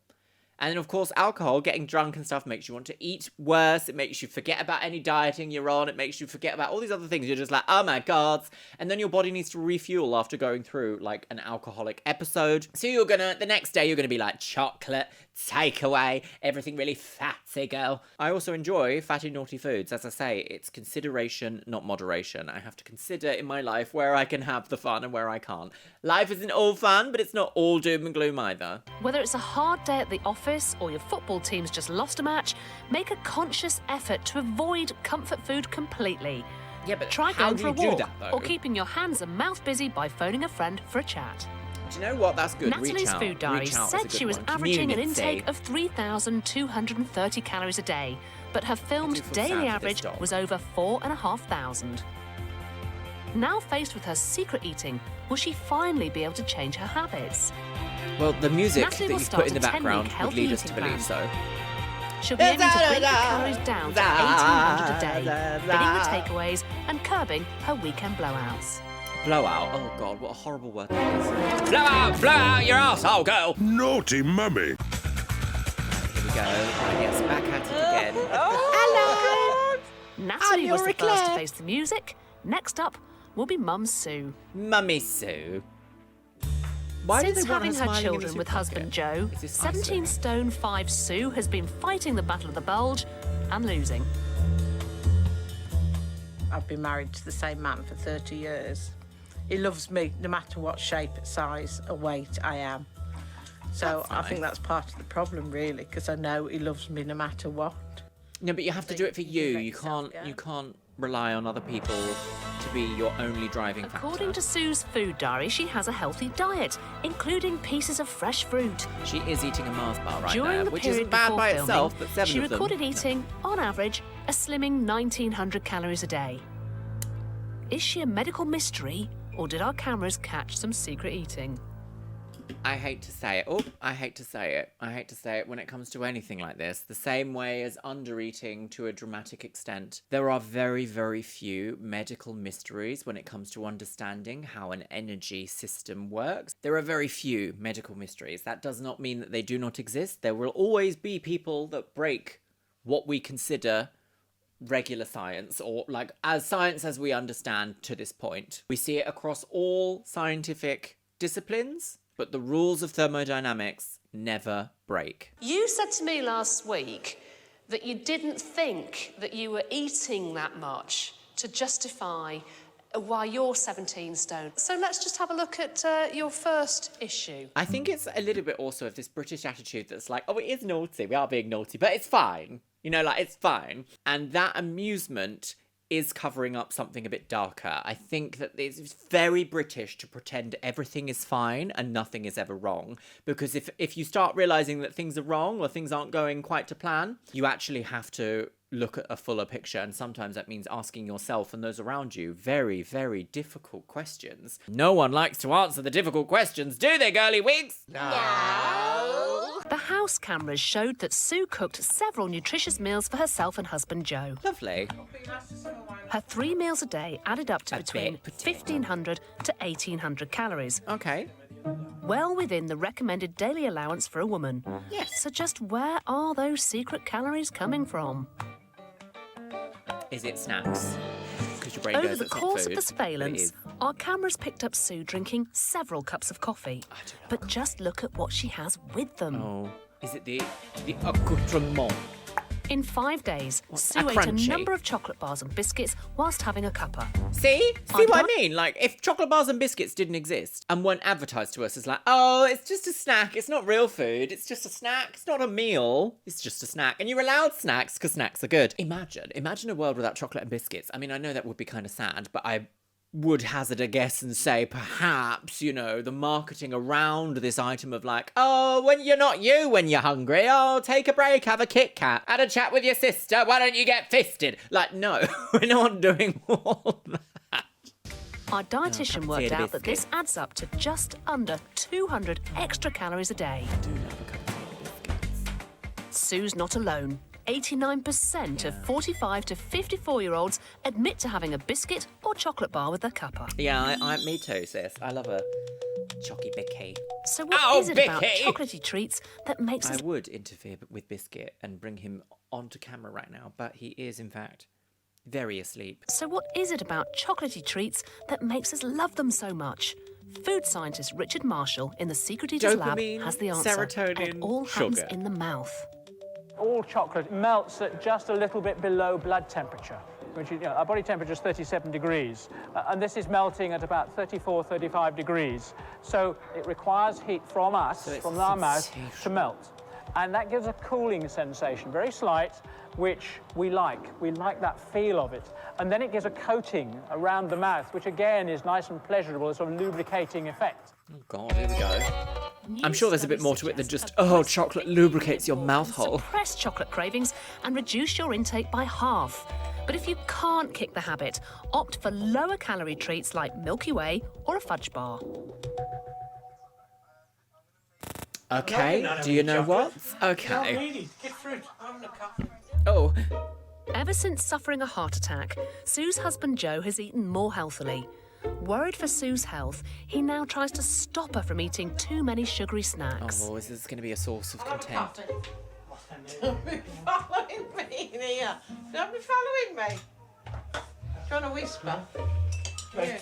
And then, of course, alcohol, getting drunk and stuff, makes you want to eat worse. It makes you forget about any dieting you're on. It makes you forget about all these other things. You're just like, oh my God. And then your body needs to refuel after going through, like, an alcoholic episode. So the next day, you're gonna be like, chocolate, takeaway, everything really fatty, girl. I also enjoy fatty, naughty foods. As I say, it's consideration, not moderation. I have to consider in my life where I can have the fun and where I can't. Life isn't all fun, but it's not all doom and gloom either. Whether it's a hard day at the office or your football team's just lost a match, make a conscious effort to avoid comfort food completely. Yeah, but try how going do for a you do walk that, though? or keeping your hands and mouth busy by phoning a friend for a chat. Do you know what? That's good. Natalie's Reach out. food diary Reach out is a said good she was one. averaging an Community. intake of 3,230 calories a day, but her filmed feel sad daily for this average dog. was over 4,500. Now faced with her secret eating, will she finally be able to change her habits? Well, the music Natalie that will you've start put in the a 10-week background would healthy lead us to eating believe plan. so. She'll be aiming to bring her calories down to 1,800 a day, bidding with takeaways and curbing her weekend blowouts. Blowout. Oh God, what a horrible word that is. Blow out your asshole, girl. Naughty mummy. Here we go. Right, yes, back at it again. Hello! Natalie was the Laura first to Claire. face the music. Next up will be Mum Sue. Mummy Sue. Why do Since they want having her her smiling in children the with supermarket? husband Joe, Is this 17 stone 5 Sue has been fighting the battle of the bulge and losing. I've been married to the same man for 30 years. He loves me no matter what shape, size or weight I am. So I think that's part of the problem, really, because I know he loves me no matter what. No, but you have to do it for you. You can't rely on other people to be your only driving factor. According to Sue's food diary, she has a healthy diet, including pieces of fresh fruit. She is eating a Mars bar right During now, the which period isn't bad before by filming, itself, but 7 she of them. recorded eating, on average, a slimming 1,900 calories a day. Is she a medical mystery, or did our cameras catch some secret eating? I hate to say it. Oh, I hate to say it. I hate to say it when it comes to anything like this. The same way as undereating to a dramatic extent. There are very, very few medical mysteries when it comes to understanding how an energy system works. There are very few medical mysteries. That does not mean that they do not exist. There will always be people that break what we consider regular science, or like as science as we understand to this point. We see it across all scientific disciplines, but the rules of thermodynamics never break. You said to me last week that you didn't think that you were eating that much to justify why you're 17 stone. So let's just have a look at your first issue. I think it's a little bit also of this British attitude that's like, oh, it is naughty, we are being naughty, but it's fine. You know, like, it's fine. And that amusement is covering up something a bit darker. I think that it's very British to pretend everything is fine and nothing is ever wrong. Because if you start realising that things are wrong or things aren't going quite to plan, you actually have to look at a fuller picture. And sometimes that means asking yourself and those around you very, very difficult questions. No one likes to answer the difficult questions, do they, girly wigs? No. The house cameras showed that Sue cooked several nutritious meals for herself and husband Joe. Lovely. Her 3 meals a day added up to between 1,500 to 1,800 calories. Okay. Well within the recommended daily allowance for a woman. Yes. So just where are those secret calories coming from? Is it snacks? Because your brain Over goes, the "It's not course of food," the surveillance, but it is. our cameras picked up Sue drinking several cups of coffee. But just look at what she has with them. Oh, is it the accoutrement? In 5 days, Sue A ate a crunchy. number of chocolate bars and biscuits whilst having a cuppa. See what I mean? Like, if chocolate bars and biscuits didn't exist and weren't advertised to us as like, oh, it's just a snack, it's not real food, it's just a snack, it's not a meal, it's just a snack. And you're allowed snacks because snacks are good. Imagine a world without chocolate and biscuits. I mean, I know that would be kind of sad, but I would hazard a guess and say perhaps, you know, the marketing around this item of like, oh, when you're hungry, oh, take a break, have a Kit Kat, had a chat with your sister, why don't you get fisted? Like, no, we're not doing all that. Our dietitian worked potato out that this adds up to just under 200 extra calories a day. I do love a cup of biscuits. Sue's not alone. 89% of 45 to 54-year-olds admit to having a biscuit or chocolate bar with their cuppa. Yeah, me too, sis. I love a chocky bicky. So what is it about Bicky! chocolatey treats that makes I us... would interfere with Biscuit and bring him onto camera right now, but he is, in fact, very asleep. So what is it about chocolatey treats that makes us love them so much? Food scientist Richard Marshall in the Secret Eaters Lab Dopamine, has the answer. serotonin, It all happens sugar. in the mouth. All chocolate melts at just a little bit below blood temperature, which is, our body temperature is 37 degrees, and this is melting at about 34, 35 degrees. So it requires heat from us, from our mouth, to melt. And that gives a cooling sensation, very slight, which we like. We like that feel of it. And then it gives a coating around the mouth, which again is nice and pleasurable, a sort of lubricating effect. Oh, God, here we go. I'm sure there's a bit more to it than just, oh, chocolate lubricates your mouth hole. Suppress chocolate cravings and reduce your intake by half. But if you can't kick the habit, opt for lower calorie treats like Milky Way or a fudge bar. Okay, do you know what? Okay. Get fruit. Oh. Ever since suffering a heart attack, Sue's husband Joe has eaten more healthily. Worried for Sue's health, he now tries to stop her from eating too many sugary snacks. Oh, is this going to be a source of contempt? Don't be following me in here. Don't be following me. Do you want to whisper? Yeah.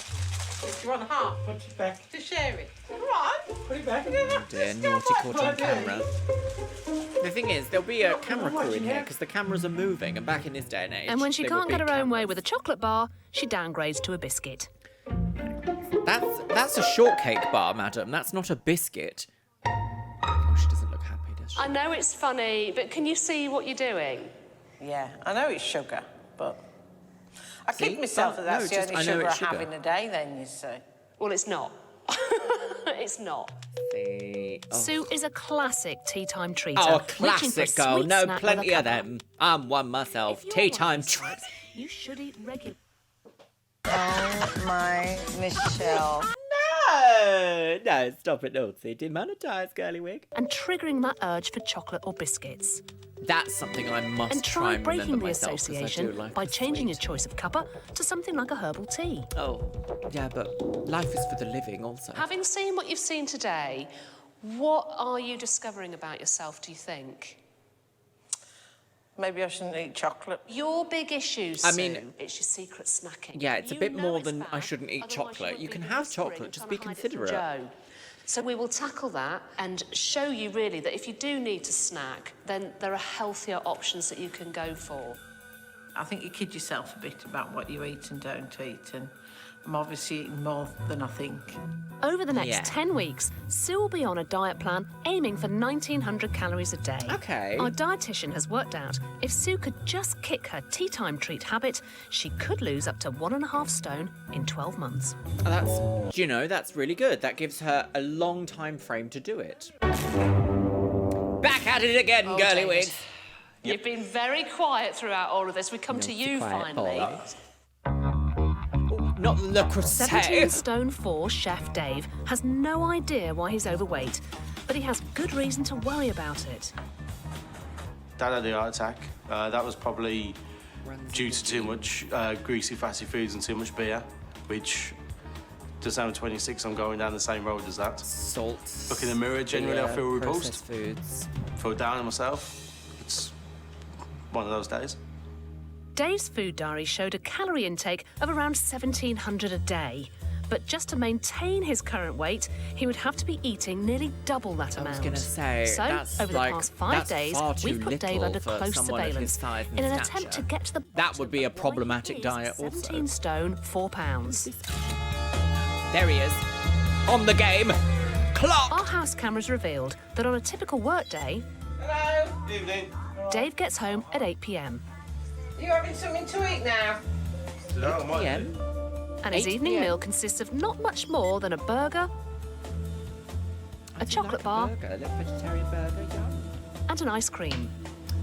Do you want half? Put it back. To share it. Come on. Put it back. Dear, naughty caught on camera. The thing is, there'll be a camera crew in here because the cameras are moving, and back in this day and age, And when she they were can't get her big own way with a chocolate bar, she downgrades to a biscuit. That's a shortcake bar, madam. That's not a biscuit. Oh, she doesn't look happy, does she? I know it's funny, but can you see what you're doing? Yeah, I know it's sugar, but I See? kick myself But that that's no, the just- only I know sugar I it's have sugar. in a day then, you see. Well, it's not. It's not. See? Oh. Sue is a classic tea time treater. Oh, a reaching for a classic girl. sweet No, snack with a plenty of cuppa. them. I'm one myself. Tea time treat. You should eat regular. Oh, my Michelle. No, stop it, Naughty. Demonetise, girly wig. And triggering that urge for chocolate or biscuits. That's something I must And try try and breaking remember the myself, 'cause I do association like by the changing your sweet. choice of cuppa to something like a herbal tea. Oh, yeah, but life is for the living also. Having seen what you've seen today, what are you discovering about yourself, do you think? Maybe I shouldn't eat chocolate. Your big issue, Sue, I mean- it's your secret snacking. Yeah, it's a You bit know more it's than bad, I shouldn't eat otherwise chocolate. You wouldn't can be have whispering, chocolate, just trying be to hide it from considerate. Joe. So we will tackle that and show you really that if you do need to snack, then there are healthier options that you can go for. I think you kid yourself a bit about what you eat and don't eat, and I'm obviously eating more than I think. Over the next Yeah. 10 weeks, Sue will be on a diet plan aiming for 1,900 calories a day. Okay. Our dietitian has worked out if Sue could just kick her tea time treat habit, she could lose up to 1.5 stone in 12 months. That's really good. That gives her a long time frame to do it. Back at it again, Oh, girly David. wigs. You've been very quiet throughout all of this. We come to you quiet, finally. Not Le 17 Creuset. stone 4 chef Dave has no idea why he's overweight, but he has good reason to worry about it. Dad had a heart attack. That was probably due to too much greasy, fatty foods and too much beer, which December 26th, I'm going down the same road as that. Salt. Look in the mirror, generally I feel repulsed. Processed foods. Feel down on myself. It's one of those days. Dave's food diary showed a calorie intake of around 1,700 a day. But just to maintain his current weight, he would have to be eating nearly double that amount. I was going to say, So, that's over the like, past 5 that's days, far too we've put Dave little under for close someone of his surveillance size and in an stature. attempt to get to the That would be a bottom of why problematic he is diet 17 also. stone, 4 pounds. There he is. On the game. Clock. Our house cameras revealed that on a typical workday, Hello. Evening. Dave gets home at 8 p.m. You having something to eat now? No, my PM. And his 8 evening p.m. meal consists of not much more than a burger, a chocolate bar, Burger, a little vegetarian burger, yum. and an ice cream.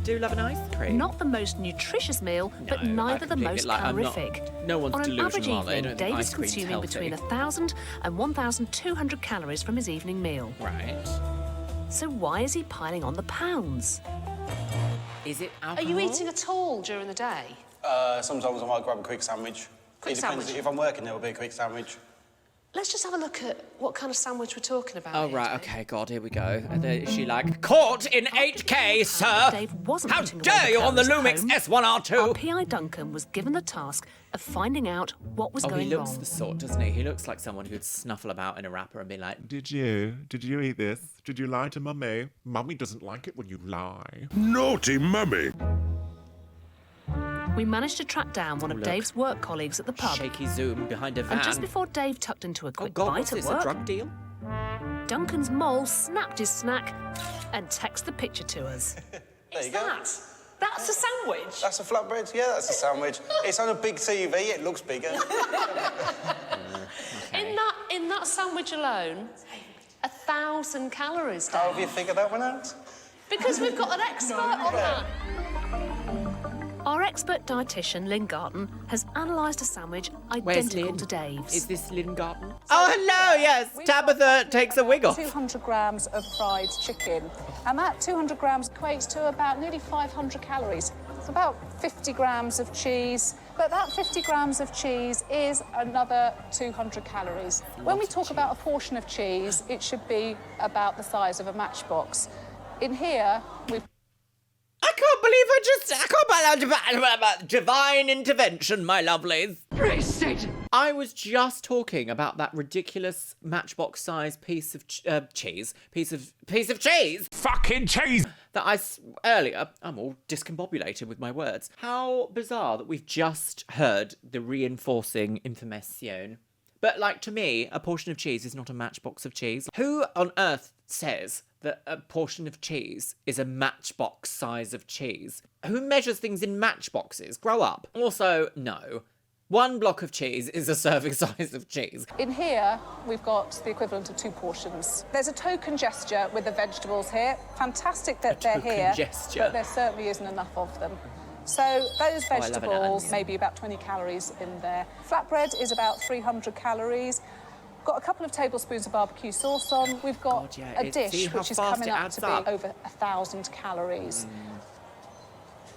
Do love an ice cream. Not the most nutritious meal, but No, I neither the completely- most like, I'm not- calorific. no one's On an average delusional, are they? I evening, don't think Dave is ice cream's consuming healthy. between 1,000 and 1,200 calories from his evening meal. Right. So why is he piling on the pounds? Is it Are alcohol? you eating at all during the day? Sometimes I might grab a quick sandwich. Quick It depends. sandwich? If I'm working, it'll be a quick sandwich. Let's just have a look at what kind of sandwich we're talking about. Oh, here, right, Dave. okay, God, here we go. Is she like, caught in 8K, sir? Dave wasn't How putting away dare the you on the calories Lumix at home. Our S1R2? PI Duncan was given the task of finding out what was Oh, going he looks wrong. the sort, doesn't he? He looks like someone who'd snuffle about in a wrapper and be like, Did you eat this? Did you lie to Mummy? Mummy doesn't like it when you lie. Naughty Mummy. We managed to track down one of look. Dave's work colleagues at the pub. shaky zoom behind a van. And just before Dave tucked into a Oh, quick God, bite what's at this, work, a drug deal? Duncan's mole snapped his snack and texted the picture to us. There you go. That's a sandwich. That's a flatbread. Yeah, that's a sandwich. It's on a big TV. It looks bigger. In that sandwich alone, 1,000 calories. Dave. How have you figured that one out? Because we've got an expert on that. Our expert dietitian, Lynn Garton, has analysed a sandwich Where's identical Lynn? to Dave's. Is this Lynn Garton? Oh, hello, yes. Tabitha takes a wig off. 200 grams of fried chicken. And that 200 grams equates to about nearly 500 calories. It's about 50 grams of cheese. But that 50 grams of cheese is another 200 calories. When we talk about a portion of cheese, it should be about the size of a matchbox. In here, we've I can't believe divine intervention, my lovelies. I was just talking about that ridiculous matchbox-sized piece of cheese. Piece of cheese. Fucking cheese! That earlier. I'm all discombobulated with my words. How bizarre that we've just heard the reinforcing information. But, like, to me, a portion of cheese is not a matchbox of cheese. Who on earth says that a portion of cheese is a matchbox size of cheese? Who measures things in matchboxes? Grow up. Also, no. One block of cheese is a serving size of cheese. In here, we've got the equivalent of 2 portions. There's a token gesture with the vegetables here. Fantastic that they're token here, gesture. but there certainly isn't enough of them. So those I love an vegetables, onion. maybe about 20 calories in there. Flatbread is about 300 calories. got a couple of tablespoons of barbecue sauce on. We've got a dish which is coming up to be over 1,000 calories.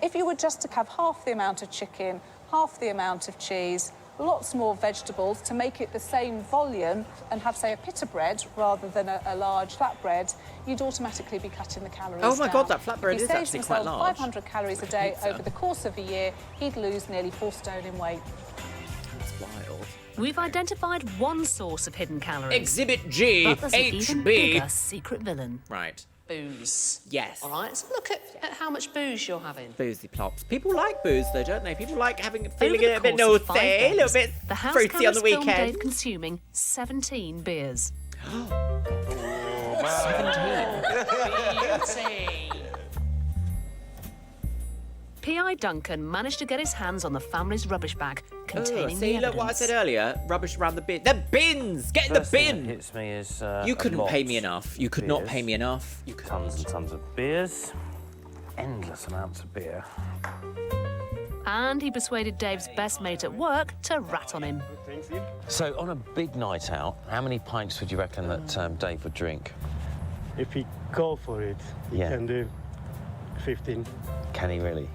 If you were just to have half the amount of chicken, half the amount of cheese, lots more vegetables to make it the same volume and have, say, a pita bread rather than a large flatbread, you'd automatically be cutting the calories down. Oh my God, that flatbread is actually quite large. If he saves himself 500 calories a day over the course of a year, he'd lose nearly 4 stone in weight. That's wild. We've identified one source of hidden calories. Exhibit G, But there's an even HB. bigger secret villain. Right. Booze. Yes. All right, so look at how much booze you're having. Boozy plops. People like booze though, don't they? People like feeling Over a the little bit course of 5 naughty, a little days, bit the house fruity on the cameras filmed weekend. Dave consuming 17 beers. 17. P.I. Duncan managed to get his hands on the family's rubbish bag containing See, the look what I evidence. said earlier. Rubbish around the bin. The bins! Get in the First thing bin! that hits me is You a couldn't lot pay me enough. You could not beers. pay me enough. You could Tons and tons of beers. Endless amounts of beer. And he persuaded Dave's best mate at work to rat on him. So, on a big night out, how many pints would you reckon that Dave would drink? If he go for it, he Yeah. can do 15. Can he really?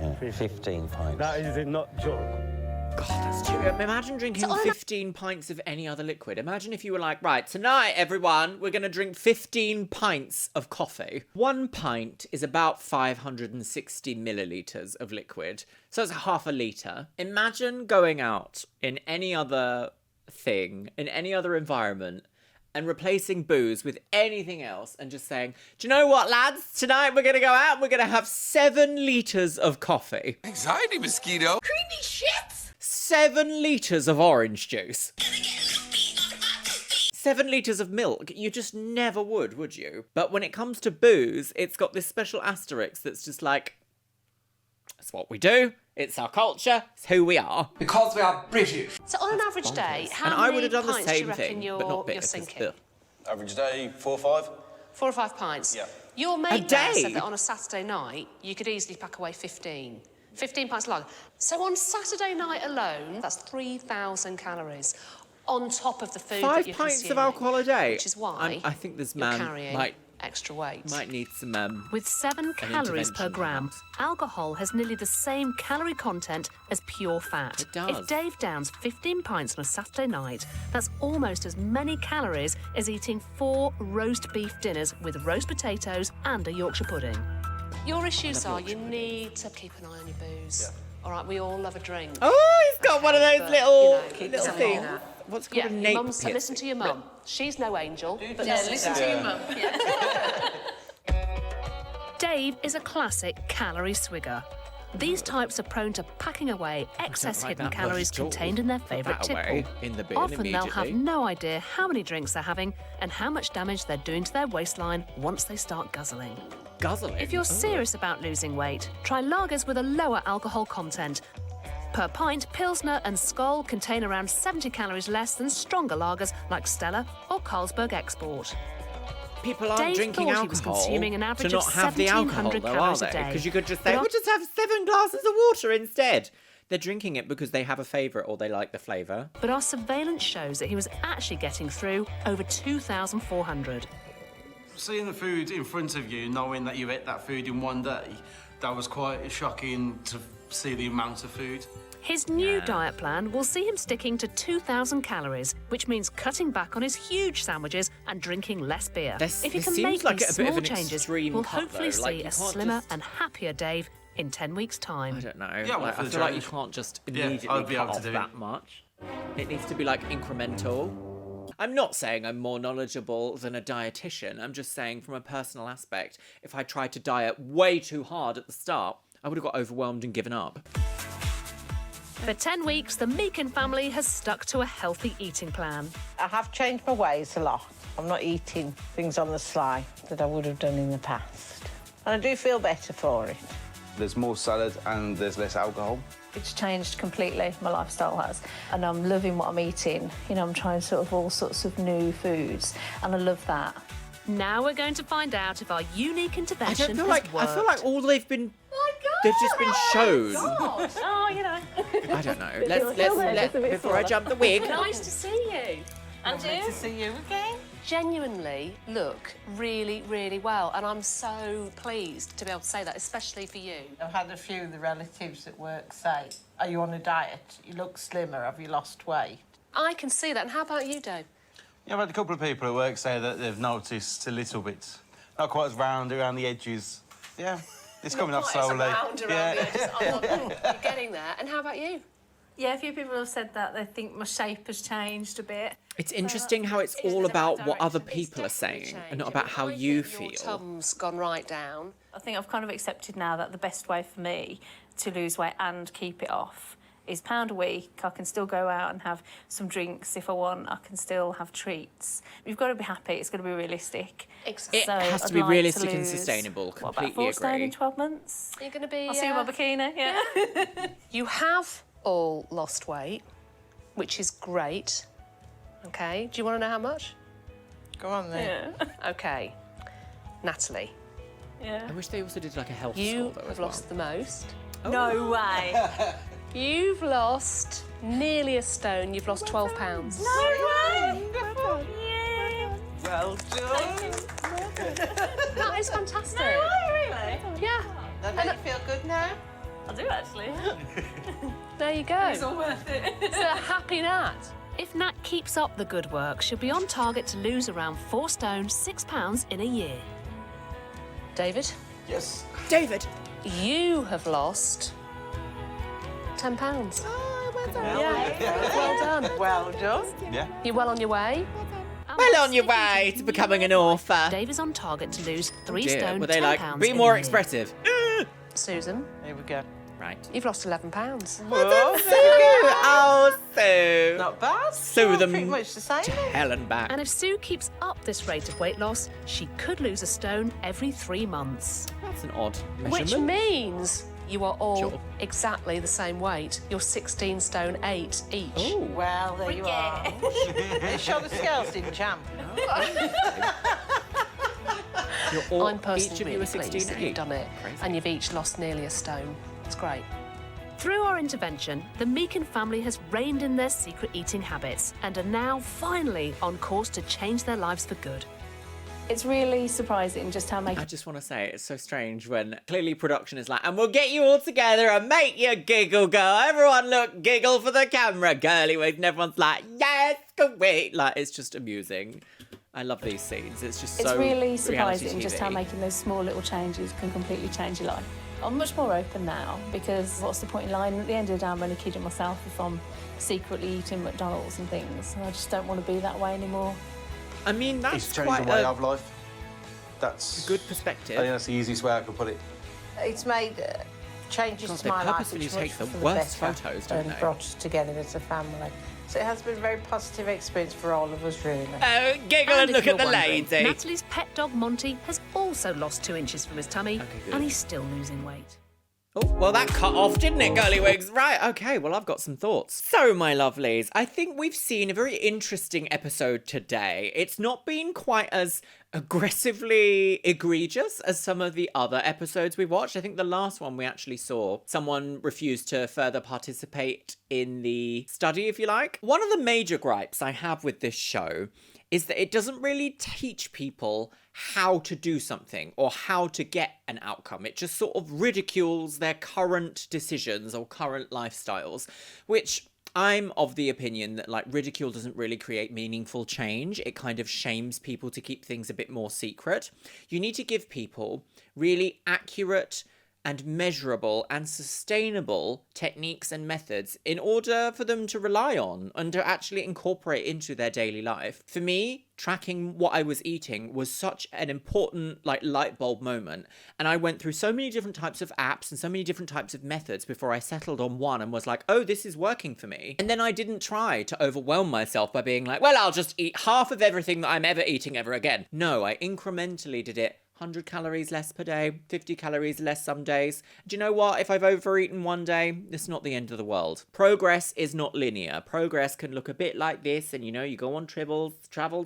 Yeah, 15 pints. That is not joke. God, that's true. Imagine drinking 15 pints of any other liquid. Imagine if you were like, right, tonight, everyone, we're going to drink 15 pints of coffee. 1 pint is about 560 millilitres of liquid. So it's half a litre. Imagine going out in any other thing, in any other environment, and replacing booze with anything else and just saying, do you know what, lads? Tonight we're going to go out and we're going to have 7 litres of coffee. Anxiety mosquito. Creepy shit! 7 litres of orange juice. 7 litres of milk. You just never would you? But when it comes to booze, it's got this special asterisk that's just like, it's what we do. It's our culture. It's who we are. Because we are British. So on an average day, how And I many would have done the pints do you same reckon thing, you're, but not beer. you're 'cause, sinking? ugh. Average day, 4 or 5. 4 or 5 pints? Yeah. Your mate there day? said that on a Saturday night, you could easily pack away 15. 15 pints of lager. So on Saturday night alone, that's 3,000 calories on top of the food that 5 you're pints of consuming, alcohol a day. which is why I think this you're man carrying might extra weight. need some. With 7 calories per intervention, gram, alcohol has nearly the same calorie content as pure fat. It does. If Dave downs 15 pints on a Saturday night, that's almost as many calories as eating 4 roast beef dinners with roast potatoes and a Yorkshire pudding. Your issues are you need to keep an eye on your booze. All right, we all love a drink. Oh, he's got one of those But, little, you know, little keep things. an eye. What's it Yeah, called? A your nape mum said piercing. listen to your mum. She's no angel, but Yeah, listen to your mum. Dave is a classic calorie swigger. These types are prone to packing away excess like hidden that calories much at all. contained in their Put favourite that tipple. away in the bin Often they'll have immediately. no idea how many drinks they're having and how much damage they're doing to their waistline once they start guzzling. Guzzling? If you're serious about losing weight, try lagers with a lower alcohol content. Per pint, Pilsner and Skol contain around 70 calories less than stronger lagers like Stella or Carlsberg Export. People aren't Dave drinking thought he was alcohol consuming an to average not of have the alcohol, 1,700 though, are calories a they? day. Because you could just But say, on- we'll just have 7 glasses of water instead. They're drinking it because they have a favourite or they like the flavour. But our surveillance shows that he was actually getting through over 2,400. Seeing the food in front of you, knowing that you ate that food in one day, that was quite shocking to see the amount of food. His new diet plan will see him sticking to 2,000 calories, which means cutting back on his huge sandwiches and drinking less beer. This- if he this can seems make like these a bit of small an changes, extreme we'll cut, hopefully though. Like, see you a can't slimmer just- and happier Dave in 10 weeks' time. I don't know. Yeah, like, for I the feel like you challenge. can't just Yeah, immediately I'd be able cut to off do it. that much. It needs to be like incremental. I'm not saying I'm more knowledgeable than a dietitian. I'm just saying from a personal aspect, if I tried to diet way too hard at the start, I would have got overwhelmed and given up. For 10 weeks, the Meakin family has stuck to a healthy eating plan. I have changed my ways a lot. I'm not eating things on the sly that I would have done in the past. And I do feel better for it. There's more salad and there's less alcohol. It's changed completely, my lifestyle has. And I'm loving what I'm eating. You know, I'm trying sort of all sorts of new foods, and I love that. Now we're going to find out if our unique I intervention don't feel has like worked. I feel like all they've just been shown. Oh, you know. I don't know. Before I jump the wig. Nice to see you. And Lovely you? to see you again. Genuinely look really, really well, and I'm so pleased to be able to say that, especially for you. I've had a few of the relatives at work say, are you on a diet? You look slimmer. Have you lost weight? I can see that. And how about you, Dave? Yeah, I've had a couple of people at work say that they've noticed a little bit. Not quite as round around the edges. Yeah, it's coming off slowly. You're getting there. And how about you? Yeah, a few people have said that they think my shape has changed a bit. It's interesting how it's all about what other people are saying and not about how you feel. Your tum's gone right down. I think I've kind of accepted now that the best way for me to lose weight and keep it off is £1 a week. I can still go out and have some drinks if I want. I can still have treats. You've got to be happy. It's got to be realistic. Exactly. It has to be realistic and sustainable. Completely about 4 stone agree. in 12 months? You're going to be... I'll see you in my bikini, yeah. You have all lost weight, which is great. OK, do you want to know how much? Go on then. Yeah. OK, Natalie. Yeah. I wish they also did like a health You score though have as well. lost the most. No way. You've lost nearly a stone. You've lost 12 pounds. No way. Well done. That is fantastic. No way, really? Yeah. Doesn't it feel good now? I do, actually. There you go. It's all worth it. It's a happy Nat. If Nat keeps up the good work, she'll be on target to lose around 4 stone, 6 pounds in a year. David? Yes. David! You have lost 10 pounds. Well done. Well done. Yeah. You're well on your way. Well on your way to becoming an author. Dave is on target to lose 3 Dear, stone, were they 10 like, pounds be in more a year. expressive? Susan, Here we go. Right. you've lost 11 pounds. Oh, Oh, Sue. not bad. Sue Well, them pretty much the same. to hell and back. And if Sue keeps up this rate of weight loss, she could lose a stone every 3 months. That's an odd measurement. Which means you are all Sure. exactly the same weight. You're 16 stone 8 each. Oh. Well, there you are. You sure the scales didn't jump? You're all, I'm personally each of you really are 16 pleased that you've done it, Crazy. and you've each lost nearly a stone. It's great. Through our intervention, the Meakin family has reined in their secret eating habits and are now finally on course to change their lives for good. It's really surprising just how I just want to say, it's so strange when clearly production is like, and we'll get you all together and make you giggle, girl. Everyone look, giggle for the camera, girly ways. And everyone's like, yes, go wait. Like, it's just amusing. I love these scenes. It's just It's so really surprising reality just TV. how making those small little changes can completely change your life. I'm much more open now because what's the point in lying? At the end of the day, I'm only kidding myself if I'm secretly eating McDonald's and things. And I just don't want to be that way anymore. I mean, that's It's changed quite the way a of life. That's good perspective. I think that's the easiest way I could put it. It's made changes God, to they my life purposefully which take much the for worst better photos, don't and they? brought us together as a family. So it has been a very positive experience for all of us, really. Oh, giggle and if look you're at the wondering, lady. Natalie's pet dog Monty has also lost 2 inches from his tummy, good. and he's still losing weight. Oh, well, that cut off, didn't it, girly wigs? Right, okay, well, I've got some thoughts. So, my lovelies, I think we've seen a very interesting episode today. It's not been quite as aggressively egregious as some of the other episodes we watched. I think the last one we actually saw, someone refused to further participate in the study, if you like. One of the major gripes I have with this show is that it doesn't really teach people how to do something or how to get an outcome. It just sort of ridicules their current decisions or current lifestyles, which I'm of the opinion that like ridicule doesn't really create meaningful change. It kind of shames people to keep things a bit more secret. You need to give people really accurate and measurable and sustainable techniques and methods in order for them to rely on and to actually incorporate into their daily life. For me, tracking what I was eating was such an important like light bulb moment, and I went through so many different types of apps and so many different types of methods before I settled on one and was like, oh, this is working for me. And then I didn't try to overwhelm myself by being like, well, I'll just eat half of everything that I'm ever eating ever again. No, I incrementally did it. 100 calories less per day, 50 calories less some days. Do you know what? If I've overeaten one day, it's not the end of the world. Progress is not linear. Progress can look a bit like this, and you go on travels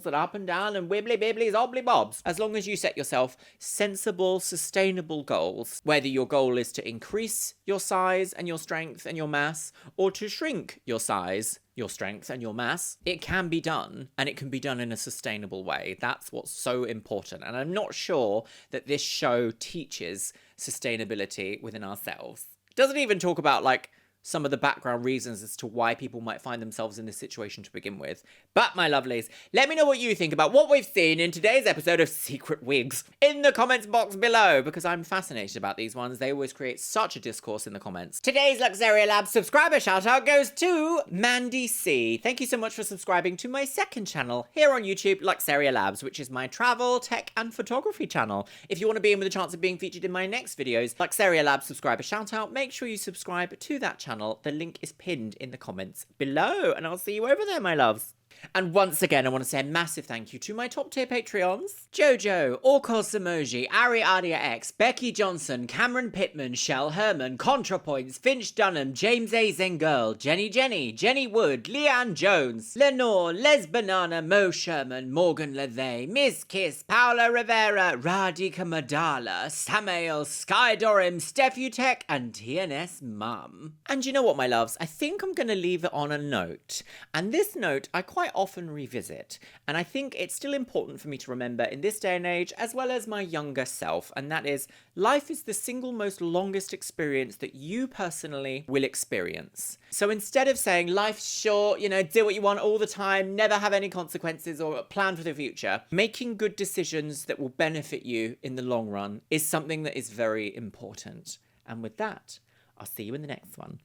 and up and down and wibbly bibblies, obbly bobs. As long as you set yourself sensible, sustainable goals, whether your goal is to increase your size and your strength and your mass, or to shrink your size your strength and your mass, it can be done, and it can be done in a sustainable way. That's what's so important. And I'm not sure that this show teaches sustainability within ourselves. It doesn't even talk about, like, some of the background reasons as to why people might find themselves in this situation to begin with. But, my lovelies, let me know what you think about what we've seen in today's episode of Secret Wigs in the comments box below, because I'm fascinated about these ones. They always create such a discourse in the comments. Today's Luxeria Labs subscriber shout-out goes to Mandy C. Thank you so much for subscribing to my second channel here on YouTube, Luxeria Labs, which is my travel, tech, and photography channel. If you want to be in with a chance of being featured in my next videos, Luxeria Labs subscriber shout-out, make sure you subscribe to that channel. The link is pinned in the comments below, and I'll see you over there, my loves. And once again, I want to say a massive thank you to my top tier Patreons: Jojo, Orkos Emoji, Ari Adia X, Becky Johnson, Cameron Pittman, Shell Herman, ContraPoints, Finch Dunham, James A. Zengirl, Jenny Wood, Leanne Jones, Lenore, Les Banana, Mo Sherman, Morgan Lethay, Miss Kiss, Paula Rivera, Radhika Madala, Samael, Skydorim, Steph and TNS Mum. And you know what, my loves? I think I'm going to leave it on a note. And this note I quite often revisit, and I think it's still important for me to remember in this day and age, as well as my younger self, and that is, life is the single most longest experience that you personally will experience. So instead of saying life's short, you know, do what you want all the time, never have any consequences or plan for the future, making good decisions that will benefit you in the long run is something that is very important. And with that, I'll see you in the next one.